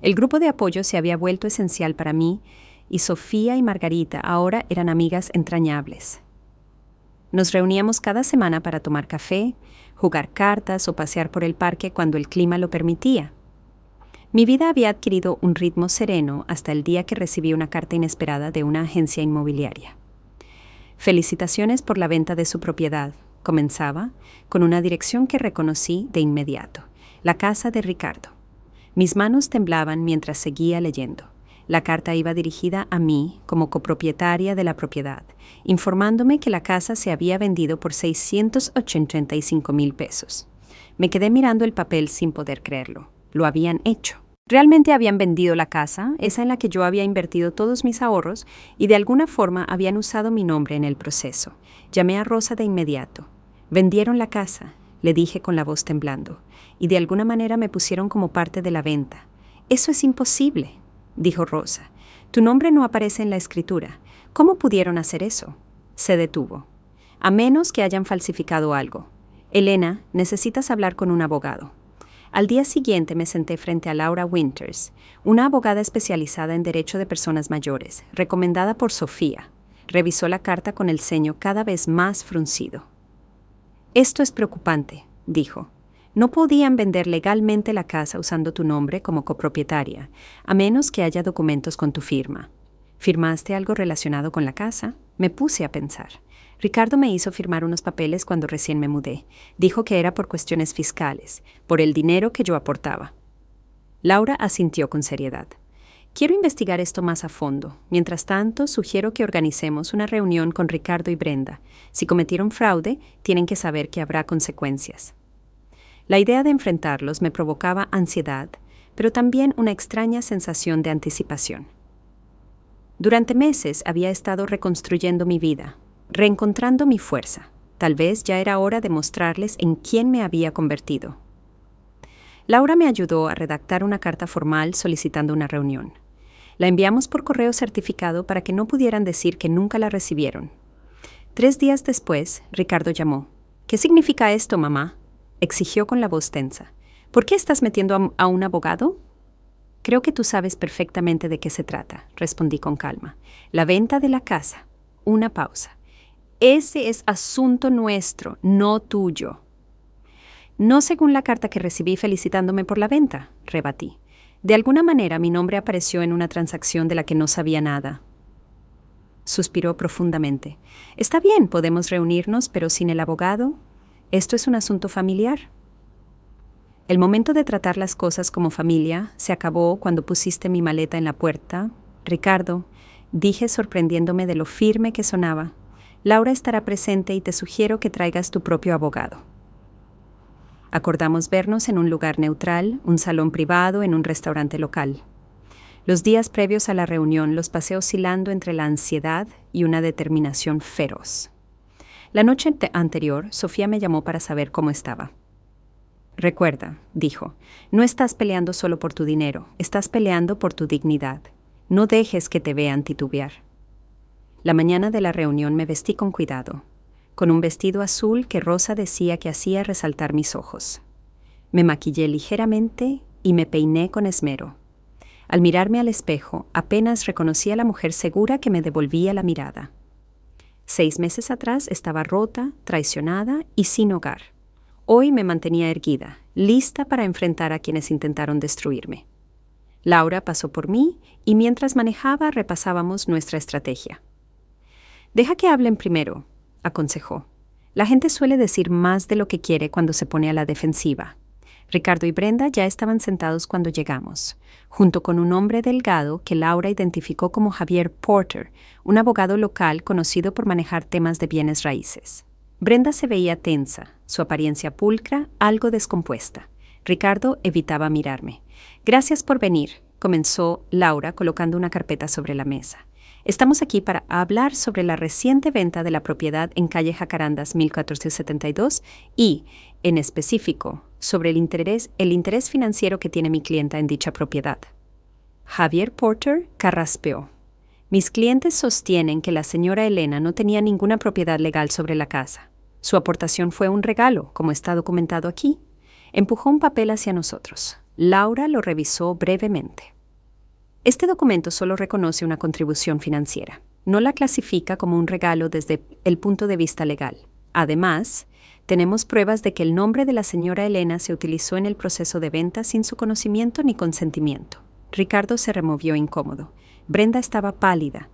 El grupo de apoyo se había vuelto esencial para mí, y Sofía y Margarita ahora eran amigas entrañables. Nos reuníamos cada semana para tomar café, jugar cartas o pasear por el parque cuando el clima lo permitía. Mi vida había adquirido un ritmo sereno hasta el día que recibí una carta inesperada de una agencia inmobiliaria. Felicitaciones por la venta de su propiedad, comenzaba, con una dirección que reconocí de inmediato, la casa de Ricardo. Mis manos temblaban mientras seguía leyendo. La carta iba dirigida a mí como copropietaria de la propiedad, informándome que la casa se había vendido por $685,000. Me quedé mirando el papel sin poder creerlo. Lo habían hecho. Realmente habían vendido la casa, esa en la que yo había invertido todos mis ahorros, y de alguna forma habían usado mi nombre en el proceso. Llamé a Rosa de inmediato. Vendieron la casa, le dije con la voz temblando, y de alguna manera me pusieron como parte de la venta. Eso es imposible, dijo Rosa. Tu nombre no aparece en la escritura. ¿Cómo pudieron hacer eso? Se detuvo. A menos que hayan falsificado algo. Elena, necesitas hablar con un abogado. Al día siguiente me senté frente a Laura Winters, una abogada especializada en derecho de personas mayores, recomendada por Sofía. Revisó la carta con el ceño cada vez más fruncido. Esto es preocupante, dijo. No podían vender legalmente la casa usando tu nombre como copropietaria, a menos que haya documentos con tu firma. ¿Firmaste algo relacionado con la casa? Me puse a pensar. Ricardo me hizo firmar unos papeles cuando recién me mudé. Dijo que era por cuestiones fiscales, por el dinero que yo aportaba. Laura asintió con seriedad. Quiero investigar esto más a fondo. Mientras tanto, sugiero que organicemos una reunión con Ricardo y Brenda. Si cometieron fraude, tienen que saber que habrá consecuencias. La idea de enfrentarlos me provocaba ansiedad, pero también una extraña sensación de anticipación. Durante meses había estado reconstruyendo mi vida, reencontrando mi fuerza. Tal vez ya era hora de mostrarles en quién me había convertido. Laura me ayudó a redactar una carta formal solicitando una reunión. La enviamos por correo certificado para que no pudieran decir que nunca la recibieron. 3 días después, Ricardo llamó. «¿Qué significa esto, mamá?», exigió con la voz tensa. «¿Por qué estás metiendo a un abogado?». «Creo que tú sabes perfectamente de qué se trata», respondí con calma. «La venta de la casa». Una pausa. «Ese es asunto nuestro, no tuyo». «No según la carta que recibí felicitándome por la venta», rebatí. «De alguna manera mi nombre apareció en una transacción de la que no sabía nada». Suspiró profundamente. «Está bien, podemos reunirnos, pero sin el abogado. Esto es un asunto familiar». El momento de tratar las cosas como familia se acabó cuando pusiste mi maleta en la puerta. «Ricardo», dije sorprendiéndome de lo firme que sonaba, «Laura estará presente y te sugiero que traigas tu propio abogado». Acordamos vernos en un lugar neutral, un salón privado en un restaurante local. Los días previos a la reunión los pasé oscilando entre la ansiedad y una determinación feroz. La noche anterior, Sofía me llamó para saber cómo estaba. «Recuerda», dijo, «no estás peleando solo por tu dinero, estás peleando por tu dignidad. No dejes que te vean titubear». La mañana de la reunión me vestí con cuidado, con un vestido azul que Rosa decía que hacía resaltar mis ojos. Me maquillé ligeramente y me peiné con esmero. Al mirarme al espejo, apenas reconocí a la mujer segura que me devolvía la mirada. 6 meses atrás estaba rota, traicionada y sin hogar. Hoy me mantenía erguida, lista para enfrentar a quienes intentaron destruirme. Laura pasó por mí y mientras manejaba repasábamos nuestra estrategia. «Deja que hablen primero», aconsejó. «La gente suele decir más de lo que quiere cuando se pone a la defensiva». Ricardo y Brenda ya estaban sentados cuando llegamos, junto con un hombre delgado que Laura identificó como Javier Porter, un abogado local conocido por manejar temas de bienes raíces. Brenda se veía tensa, su apariencia pulcra, algo descompuesta. Ricardo evitaba mirarme. «Gracias por venir», comenzó Laura colocando una carpeta sobre la mesa. «Estamos aquí para hablar sobre la reciente venta de la propiedad en calle Jacarandas 1472 y, en específico, sobre el interés financiero que tiene mi clienta en dicha propiedad». Javier Porter carraspeó. «Mis clientes sostienen que la señora Elena no tenía ninguna propiedad legal sobre la casa. Su aportación fue un regalo, como está documentado aquí». Empujó un papel hacia nosotros. Laura lo revisó brevemente. «Este documento solo reconoce una contribución financiera. No la clasifica como un regalo desde el punto de vista legal. Además, tenemos pruebas de que el nombre de la señora Elena se utilizó en el proceso de venta sin su conocimiento ni consentimiento». Ricardo se removió incómodo. Brenda estaba pálida.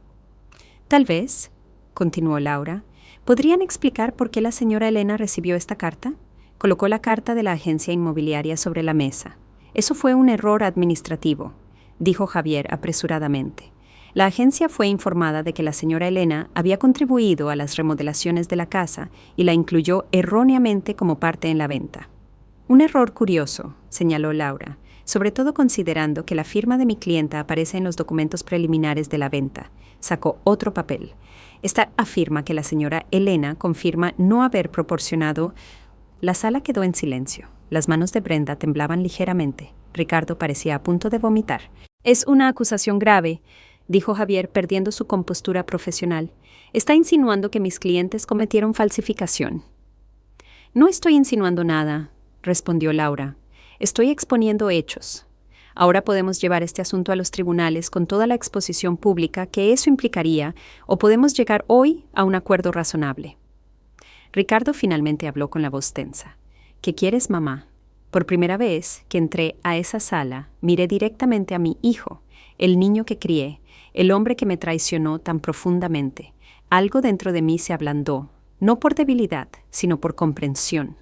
«Tal vez», continuó Laura, «¿podrían explicar por qué la señora Elena recibió esta carta?». Colocó la carta de la agencia inmobiliaria sobre la mesa. «Eso fue un error administrativo», dijo Javier apresuradamente. «La agencia fue informada de que la señora Elena había contribuido a las remodelaciones de la casa y la incluyó erróneamente como parte en la venta». «Un error curioso», señaló Laura, «sobre todo considerando que la firma de mi clienta aparece en los documentos preliminares de la venta». Sacó otro papel. «Esta afirma que la señora Elena confirma no haber proporcionado». La sala quedó en silencio. Las manos de Brenda temblaban ligeramente. Ricardo parecía a punto de vomitar. «Es una acusación grave», dijo Javier perdiendo su compostura profesional. «Está insinuando que mis clientes cometieron falsificación». «No estoy insinuando nada», respondió Laura. «Estoy exponiendo hechos. Ahora podemos llevar este asunto a los tribunales con toda la exposición pública que eso implicaría, o podemos llegar hoy a un acuerdo razonable». Ricardo finalmente habló con la voz tensa. «¿Qué quieres, mamá?». Por primera vez que entré a esa sala, miré directamente a mi hijo, el niño que crié, el hombre que me traicionó tan profundamente. Algo dentro de mí se ablandó, no por debilidad, sino por comprensión.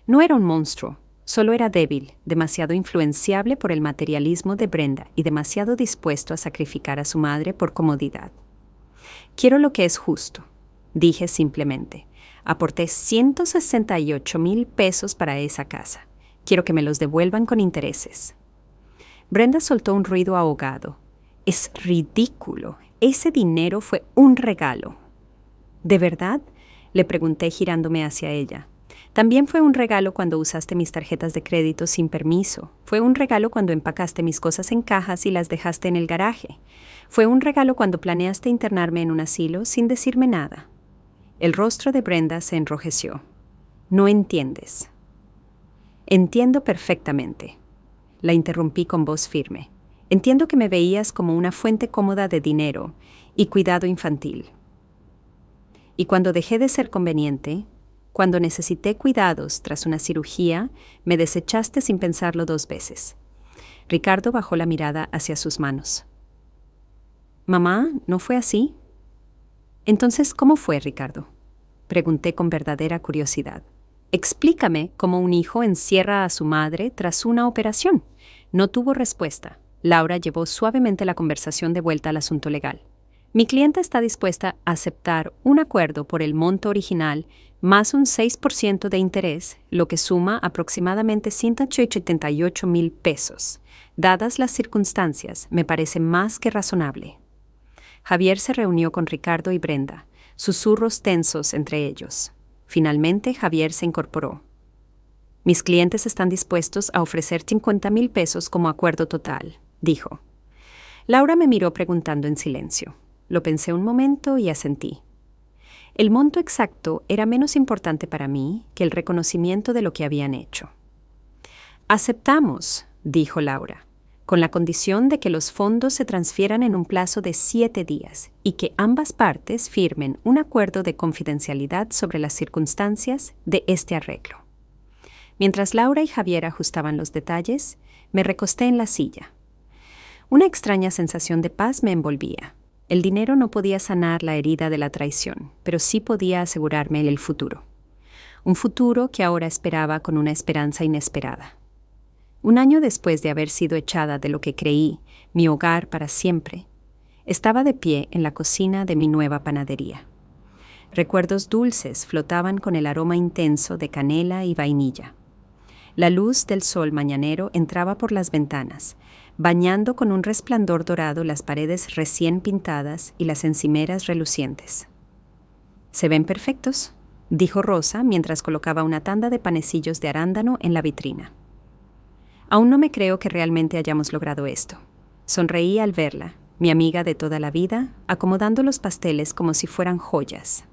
No era un monstruo, solo era débil, demasiado influenciable por el materialismo de Brenda y demasiado dispuesto a sacrificar a su madre por comodidad. «Quiero lo que es justo», dije simplemente. «Aporté 168,000 pesos para esa casa. Quiero que me los devuelvan con intereses». Brenda soltó un ruido ahogado. «Es ridículo. Ese dinero fue un regalo». «¿De verdad?», le pregunté girándome hacia ella. También fue un regalo cuando usaste mis tarjetas de crédito sin permiso. Fue un regalo cuando empacaste mis cosas en cajas y las dejaste en el garaje. Fue un regalo cuando planeaste internarme en un asilo sin decirme nada. El rostro de Brenda se enrojeció. No entiendes. Entiendo perfectamente. La interrumpí con voz firme. Entiendo que me veías como una fuente cómoda de dinero y cuidado infantil. Y cuando dejé de ser conveniente, cuando necesité cuidados tras una cirugía, me desechaste sin pensarlo 2 veces. Ricardo bajó la mirada hacia sus manos. «Mamá, ¿no fue así?» «Entonces, ¿cómo fue, Ricardo?», pregunté con verdadera curiosidad. «Explícame cómo un hijo encierra a su madre tras una operación». No tuvo respuesta. Laura llevó suavemente la conversación de vuelta al asunto legal. «Mi clienta está dispuesta a aceptar un acuerdo por el monto original más un 6% de interés, lo que suma aproximadamente 188,000 pesos. Dadas las circunstancias, me parece más que razonable». Javier se reunió con Ricardo y Brenda, susurros tensos entre ellos. Finalmente, Javier se incorporó. «Mis clientes están dispuestos a ofrecer 50,000 pesos como acuerdo total», dijo. Laura me miró preguntando en silencio. Lo pensé un momento y asentí. El monto exacto era menos importante para mí que el reconocimiento de lo que habían hecho. «Aceptamos», dijo Laura, «con la condición de que los fondos se transfieran en un plazo de 7 días y que ambas partes firmen un acuerdo de confidencialidad sobre las circunstancias de este arreglo». Mientras Laura y Javier ajustaban los detalles, me recosté en la silla. Una extraña sensación de paz me envolvía. El dinero no podía sanar la herida de la traición, pero sí podía asegurarme el futuro. Un futuro que ahora esperaba con una esperanza inesperada. 1 año después de haber sido echada de lo que creí mi hogar para siempre, estaba de pie en la cocina de mi nueva panadería. Recuerdos dulces flotaban con el aroma intenso de canela y vainilla. La luz del sol mañanero entraba por las ventanas, bañando con un resplandor dorado las paredes recién pintadas y las encimeras relucientes. «¿Se ven perfectos?», dijo Rosa mientras colocaba una tanda de panecillos de arándano en la vitrina. «Aún no me creo que realmente hayamos logrado esto». Sonreí al verla, mi amiga de toda la vida, acomodando los pasteles como si fueran joyas.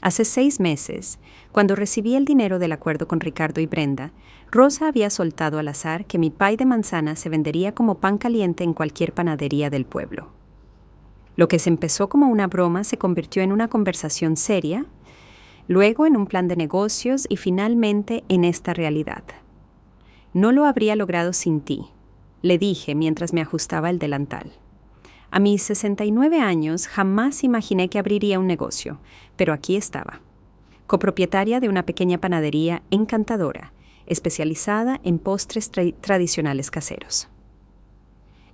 Hace 6 meses, cuando recibí el dinero del acuerdo con Ricardo y Brenda, Rosa había soltado al azar que mi pay de manzana se vendería como pan caliente en cualquier panadería del pueblo. Lo que se empezó como una broma se convirtió en una conversación seria, luego en un plan de negocios y finalmente en esta realidad. «No lo habría logrado sin ti», le dije mientras me ajustaba el delantal. A mis 69 años jamás imaginé que abriría un negocio, pero aquí estaba. Copropietaria de una pequeña panadería encantadora, especializada en postres tradicionales caseros.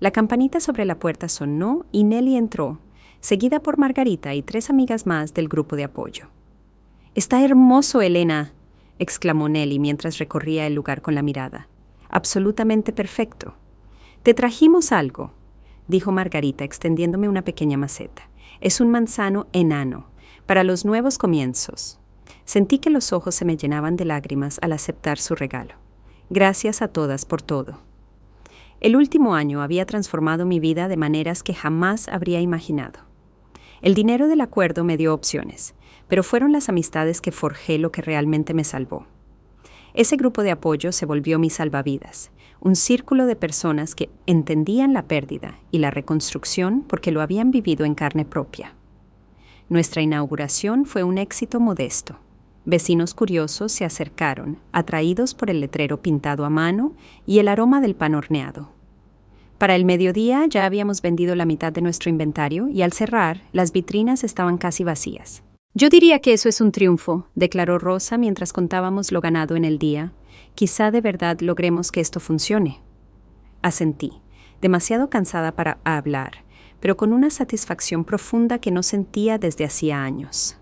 La campanita sobre la puerta sonó y Nelly entró, seguida por Margarita y 3 amigas más del grupo de apoyo. «Está hermoso, Elena», exclamó Nelly mientras recorría el lugar con la mirada. «Absolutamente perfecto. Te trajimos algo», dijo Margarita extendiéndome una pequeña maceta. «Es un manzano enano, para los nuevos comienzos». Sentí que los ojos se me llenaban de lágrimas al aceptar su regalo. Gracias a todas por todo. El último año había transformado mi vida de maneras que jamás habría imaginado. El dinero del acuerdo me dio opciones, pero fueron las amistades que forjé lo que realmente me salvó. Ese grupo de apoyo se volvió mi salvavidas, un círculo de personas que entendían la pérdida y la reconstrucción porque lo habían vivido en carne propia. Nuestra inauguración fue un éxito modesto. Vecinos curiosos se acercaron, atraídos por el letrero pintado a mano y el aroma del pan horneado. Para el mediodía ya habíamos vendido la mitad de nuestro inventario y al cerrar, las vitrinas estaban casi vacías. «Yo diría que eso es un triunfo», declaró Rosa mientras contábamos lo ganado en el día. «Quizá de verdad logremos que esto funcione». Asentí, demasiado cansada para hablar, pero con una satisfacción profunda que no sentía desde hacía años.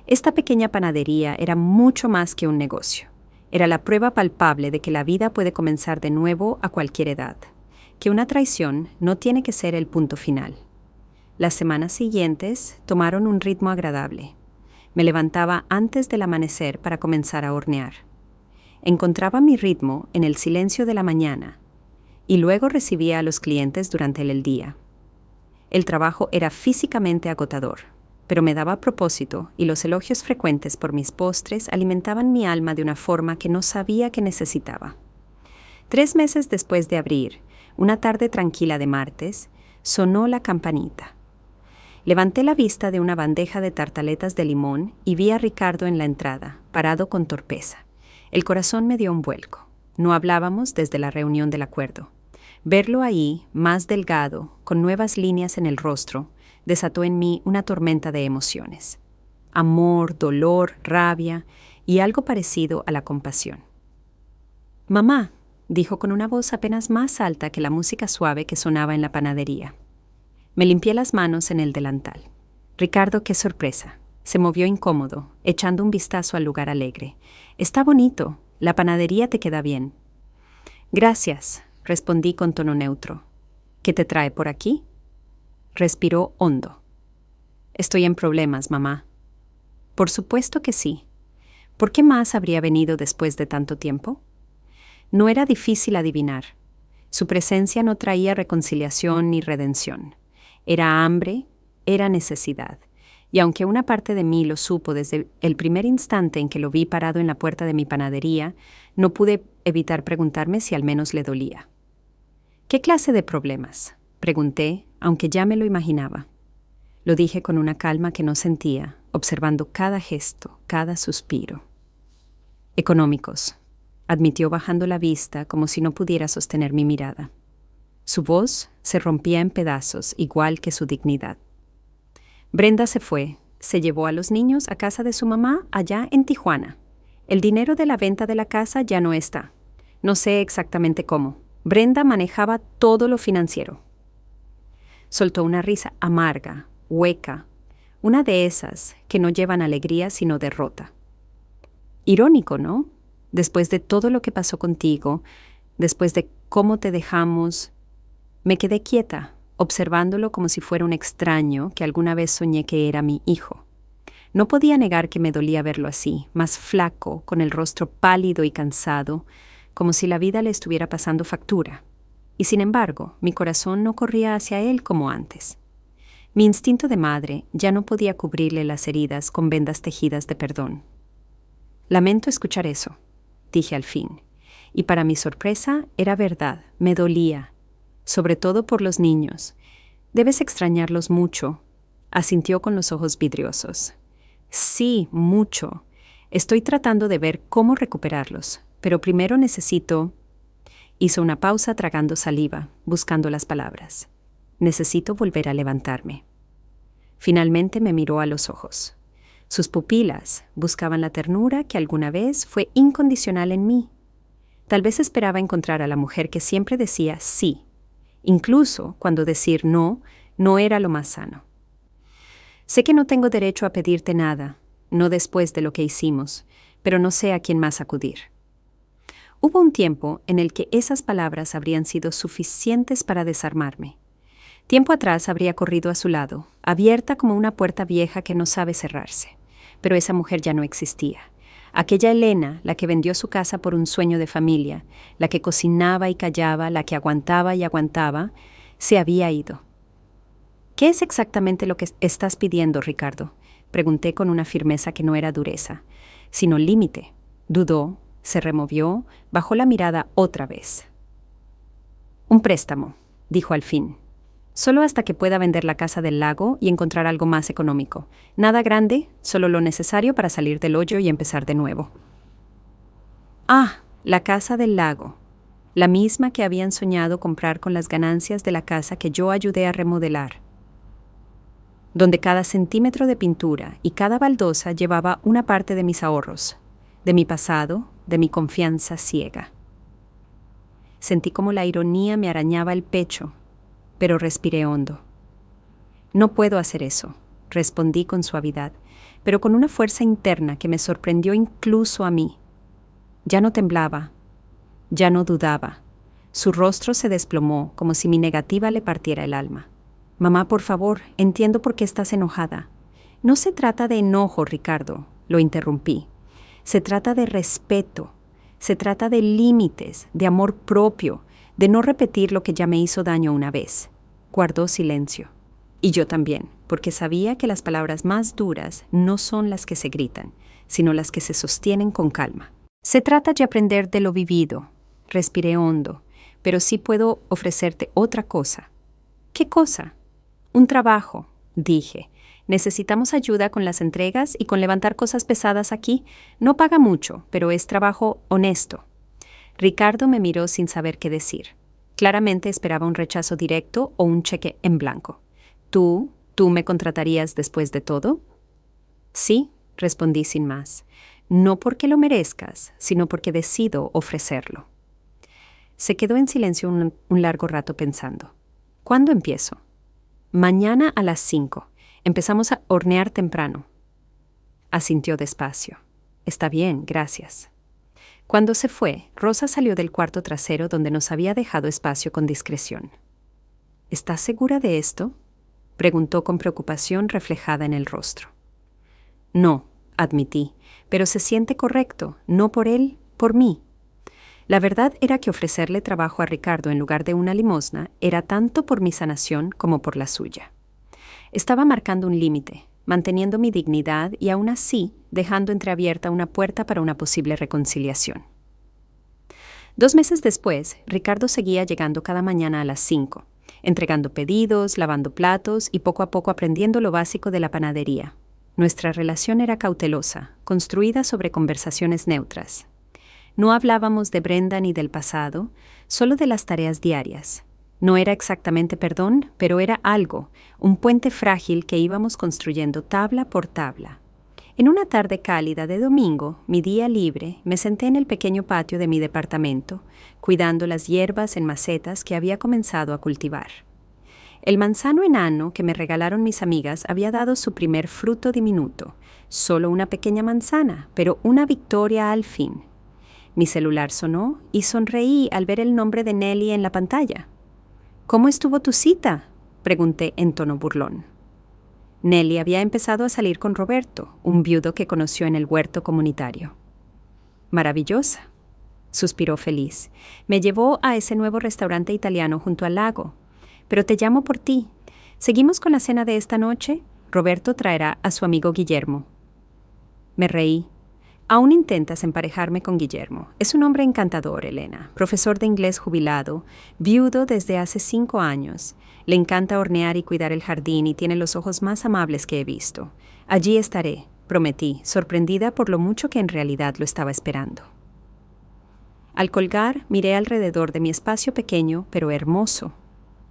Esta pequeña panadería era mucho más que un negocio. Era la prueba palpable de que la vida puede comenzar de nuevo a cualquier edad, que una traición no tiene que ser el punto final. Las semanas siguientes tomaron un ritmo agradable. Me levantaba antes del amanecer para comenzar a hornear. Encontraba mi ritmo en el silencio de la mañana y luego recibía a los clientes durante el día. El trabajo era físicamente agotador, pero me daba propósito y los elogios frecuentes por mis postres alimentaban mi alma de una forma que no sabía que necesitaba. 3 meses después de abrir, una tarde tranquila de martes, sonó la campanita. Levanté la vista de una bandeja de tartaletas de limón y vi a Ricardo en la entrada, parado con torpeza. El corazón me dio un vuelco. No hablábamos desde la reunión del acuerdo. Verlo ahí, más delgado, con nuevas líneas en el rostro, desató en mí una tormenta de emociones. Amor, dolor, rabia y algo parecido a la compasión. «Mamá», dijo con una voz apenas más alta que la música suave que sonaba en la panadería. Me limpié las manos en el delantal. Ricardo, qué sorpresa. Se movió incómodo, echando un vistazo al lugar alegre. «Está bonito. La panadería te queda bien». «Gracias», respondí con tono neutro. «¿Qué te trae por aquí?» Respiró hondo. «Estoy en problemas, mamá». «Por supuesto que sí. ¿Por qué más habría venido después de tanto tiempo?» No era difícil adivinar. Su presencia no traía reconciliación ni redención. Era hambre, era necesidad. Y aunque una parte de mí lo supo desde el primer instante en que lo vi parado en la puerta de mi panadería, no pude evitar preguntarme si al menos le dolía. «¿Qué clase de problemas?», pregunté, aunque ya me lo imaginaba. Lo dije con una calma que no sentía, observando cada gesto, cada suspiro. «Económicos», admitió bajando la vista como si no pudiera sostener mi mirada. Su voz se rompía en pedazos, igual que su dignidad. Brenda se fue, se llevó a los niños a casa de su mamá allá en Tijuana. El dinero de la venta de la casa ya no está. No sé exactamente cómo. Brenda manejaba todo lo financiero. Soltó una risa amarga, hueca, una de esas que no llevan alegría sino derrota. Irónico, ¿no? Después de todo lo que pasó contigo, después de cómo te dejamos, me quedé quieta, observándolo como si fuera un extraño que alguna vez soñé que era mi hijo. No podía negar que me dolía verlo así, más flaco, con el rostro pálido y cansado, como si la vida le estuviera pasando factura. Y sin embargo, mi corazón no corría hacia él como antes. Mi instinto de madre ya no podía cubrirle las heridas con vendas tejidas de perdón. «Lamento escuchar eso», dije al fin, y para mi sorpresa era verdad, me dolía, sobre todo por los niños. «Debes extrañarlos mucho», asintió con los ojos vidriosos. «Sí, mucho. Estoy tratando de ver cómo recuperarlos, pero primero necesito...» Hizo una pausa tragando saliva, buscando las palabras. «Necesito volver a levantarme». Finalmente me miró a los ojos. Sus pupilas buscaban la ternura que alguna vez fue incondicional en mí. Tal vez esperaba encontrar a la mujer que siempre decía sí, incluso cuando decir no era lo más sano. «Sé que no tengo derecho a pedirte nada, no después de lo que hicimos, pero no sé a quién más acudir». Hubo un tiempo en el que esas palabras habrían sido suficientes para desarmarme. Tiempo atrás habría corrido a su lado, abierta como una puerta vieja que no sabe cerrarse. Pero esa mujer ya no existía. Aquella Elena, la que vendió su casa por un sueño de familia, la que cocinaba y callaba, la que aguantaba y aguantaba, se había ido. «¿Qué es exactamente lo que estás pidiendo, Ricardo?», pregunté con una firmeza que no era dureza, sino límite. Dudó, se removió, bajó la mirada otra vez. «Un préstamo», dijo al fin. «Solo hasta que pueda vender la casa del lago y encontrar algo más económico. Nada grande, solo lo necesario para salir del hoyo y empezar de nuevo». Ah, la casa del lago. La misma que habían soñado comprar con las ganancias de la casa que yo ayudé a remodelar. Donde cada centímetro de pintura y cada baldosa llevaba una parte de mis ahorros, de mi pasado, de mi confianza ciega. Sentí como la ironía me arañaba el pecho, pero respiré hondo. «No puedo hacer eso», respondí con suavidad, pero con una fuerza interna que me sorprendió incluso a mí. Ya no temblaba, ya no dudaba. Su rostro se desplomó como si mi negativa le partiera el alma. «Mamá, por favor, entiendo por qué estás enojada. No se trata de enojo, Ricardo, lo interrumpí. Se trata de respeto. Se trata de límites, de amor propio, de no repetir lo que ya me hizo daño una vez. Guardó silencio. Y yo también, porque sabía que las palabras más duras no son las que se gritan, sino las que se sostienen con calma. Se trata de aprender de lo vivido. Respiré hondo, pero sí puedo ofrecerte otra cosa. ¿Qué cosa? Un trabajo, dije. Necesitamos ayuda con las entregas y con levantar cosas pesadas aquí. No paga mucho, pero es trabajo honesto. Ricardo me miró sin saber qué decir. Claramente esperaba un rechazo directo o un cheque en blanco. ¿Tú me contratarías después de todo? Sí, respondí sin más. No porque lo merezcas, sino porque decido ofrecerlo. Se quedó en silencio un largo rato pensando. ¿Cuándo empiezo? Mañana a las 5. Empezamos a hornear temprano. Asintió despacio. Está bien, gracias. Cuando se fue, Rosa salió del cuarto trasero donde nos había dejado espacio con discreción. ¿Estás segura de esto?, preguntó con preocupación reflejada en el rostro. No, admití, pero se siente correcto, no por él, por mí. La verdad era que ofrecerle trabajo a Ricardo en lugar de una limosna era tanto por mi sanación como por la suya. Estaba marcando un límite, manteniendo mi dignidad y aún así dejando entreabierta una puerta para una posible reconciliación. 2 meses después, Ricardo seguía llegando cada mañana a las 5, entregando pedidos, lavando platos y poco a poco aprendiendo lo básico de la panadería. Nuestra relación era cautelosa, construida sobre conversaciones neutras. No hablábamos de Brenda ni del pasado, solo de las tareas diarias. No era exactamente perdón, pero era algo, un puente frágil que íbamos construyendo tabla por tabla. En una tarde cálida de domingo, mi día libre, me senté en el pequeño patio de mi departamento, cuidando las hierbas en macetas que había comenzado a cultivar. El manzano enano que me regalaron mis amigas había dado su primer fruto diminuto, solo una pequeña manzana, pero una victoria al fin. Mi celular sonó y sonreí al ver el nombre de Nelly en la pantalla. ¿Cómo estuvo tu cita?, pregunté en tono burlón. Nelly había empezado a salir con Roberto, un viudo que conoció en el huerto comunitario. Maravillosa, suspiró feliz. Me llevó a ese nuevo restaurante italiano junto al lago. Pero te llamo por ti. ¿Seguimos con la cena de esta noche? Roberto traerá a su amigo Guillermo. Me reí. Aún intentas emparejarme con Guillermo. Es un hombre encantador, Elena, profesor de inglés jubilado, viudo desde hace 5 años. Le encanta hornear y cuidar el jardín y tiene los ojos más amables que he visto. Allí estaré, prometí, sorprendida por lo mucho que en realidad lo estaba esperando. Al colgar, miré alrededor de mi espacio pequeño, pero hermoso.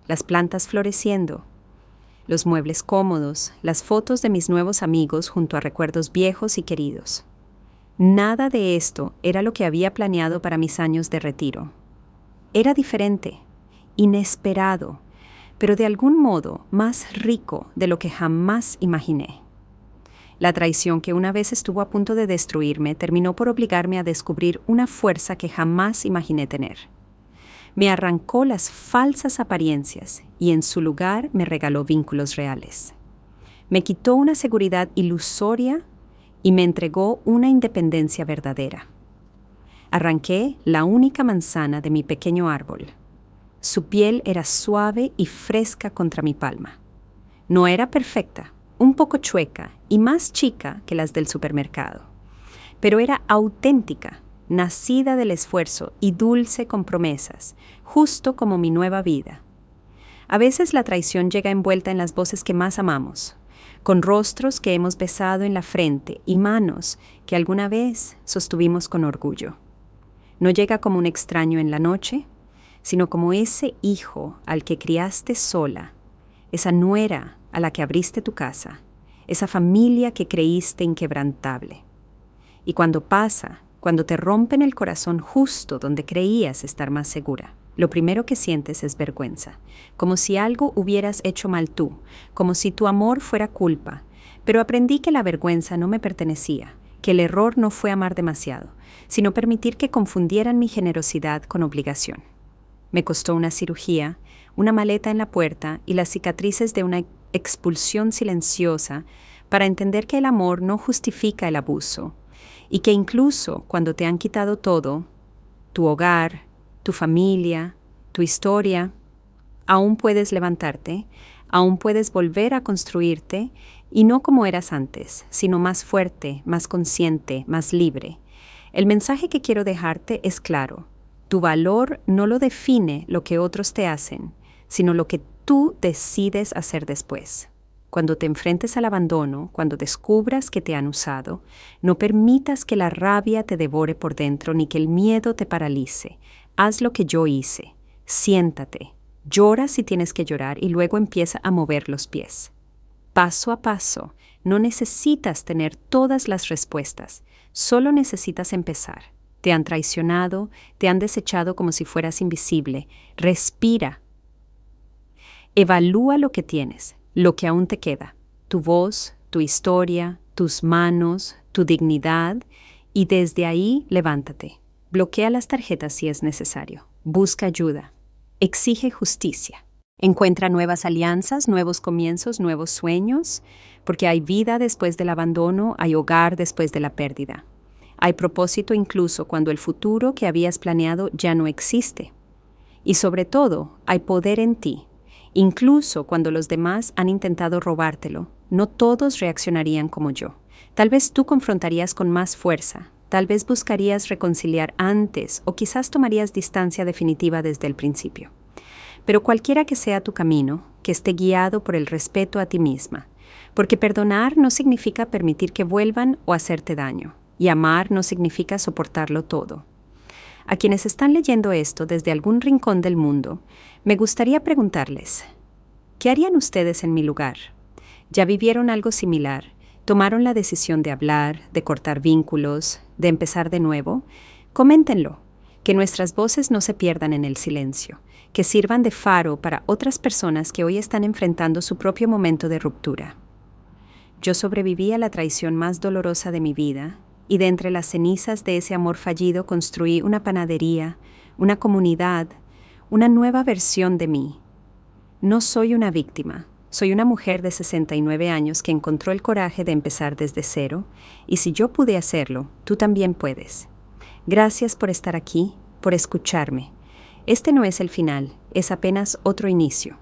Las plantas floreciendo, los muebles cómodos, las fotos de mis nuevos amigos junto a recuerdos viejos y queridos. Nada de esto era lo que había planeado para mis años de retiro. Era diferente, inesperado, pero de algún modo más rico de lo que jamás imaginé. La traición que una vez estuvo a punto de destruirme terminó por obligarme a descubrir una fuerza que jamás imaginé tener. Me arrancó las falsas apariencias y en su lugar me regaló vínculos reales. Me quitó una seguridad ilusoria y me entregó una independencia verdadera. Arranqué la única manzana de mi pequeño árbol. Su piel era suave y fresca contra mi palma. No era perfecta, un poco chueca y más chica que las del supermercado, pero era auténtica, nacida del esfuerzo y dulce con promesas, justo como mi nueva vida. A veces la traición llega envuelta en las voces que más amamos, con rostros que hemos besado en la frente y manos que alguna vez sostuvimos con orgullo. No llega como un extraño en la noche, sino como ese hijo al que criaste sola, esa nuera a la que abriste tu casa, esa familia que creíste inquebrantable. Y cuando pasa, cuando te rompen el corazón justo donde creías estar más segura, lo primero que sientes es vergüenza, como si algo hubieras hecho mal tú, como si tu amor fuera culpa. Pero aprendí que la vergüenza no me pertenecía, que el error no fue amar demasiado, sino permitir que confundieran mi generosidad con obligación. Me costó una cirugía, una maleta en la puerta y las cicatrices de una expulsión silenciosa para entender que el amor no justifica el abuso y que incluso cuando te han quitado todo, tu hogar, tu familia, tu historia, aún puedes levantarte, aún puedes volver a construirte y no como eras antes, sino más fuerte, más consciente, más libre. El mensaje que quiero dejarte es claro. Tu valor no lo define lo que otros te hacen, sino lo que tú decides hacer después. Cuando te enfrentes al abandono, cuando descubras que te han usado, no permitas que la rabia te devore por dentro ni que el miedo te paralice. Haz lo que yo hice. Siéntate. Llora si tienes que llorar y luego empieza a mover los pies. Paso a paso. No necesitas tener todas las respuestas. Solo necesitas empezar. Te han traicionado, te han desechado como si fueras invisible. Respira. Evalúa lo que tienes, lo que aún te queda. Tu voz, tu historia, tus manos, tu dignidad. Y desde ahí, levántate. Bloquea las tarjetas si es necesario. Busca ayuda. Exige justicia. Encuentra nuevas alianzas, nuevos comienzos, nuevos sueños, porque hay vida después del abandono, hay hogar después de la pérdida. Hay propósito incluso cuando el futuro que habías planeado ya no existe. Y sobre todo, hay poder en ti. Incluso cuando los demás han intentado robártelo, no todos reaccionarían como yo. Tal vez tú confrontarías con más fuerza, tal vez buscarías reconciliar antes o quizás tomarías distancia definitiva desde el principio. Pero cualquiera que sea tu camino, que esté guiado por el respeto a ti misma, porque perdonar no significa permitir que vuelvan o hacerte daño, y amar no significa soportarlo todo. A quienes están leyendo esto desde algún rincón del mundo, me gustaría preguntarles, ¿qué harían ustedes en mi lugar? ¿Ya vivieron algo similar? ¿Tomaron la decisión de hablar, de cortar vínculos, de empezar de nuevo? Coméntenlo, que nuestras voces no se pierdan en el silencio, que sirvan de faro para otras personas que hoy están enfrentando su propio momento de ruptura. Yo sobreviví a la traición más dolorosa de mi vida, y de entre las cenizas de ese amor fallido construí una panadería, una comunidad, una nueva versión de mí. No soy una víctima, soy una mujer de 69 años que encontró el coraje de empezar desde cero, y si yo pude hacerlo, tú también puedes. Gracias por estar aquí, por escucharme. Este no es el final, es apenas otro inicio.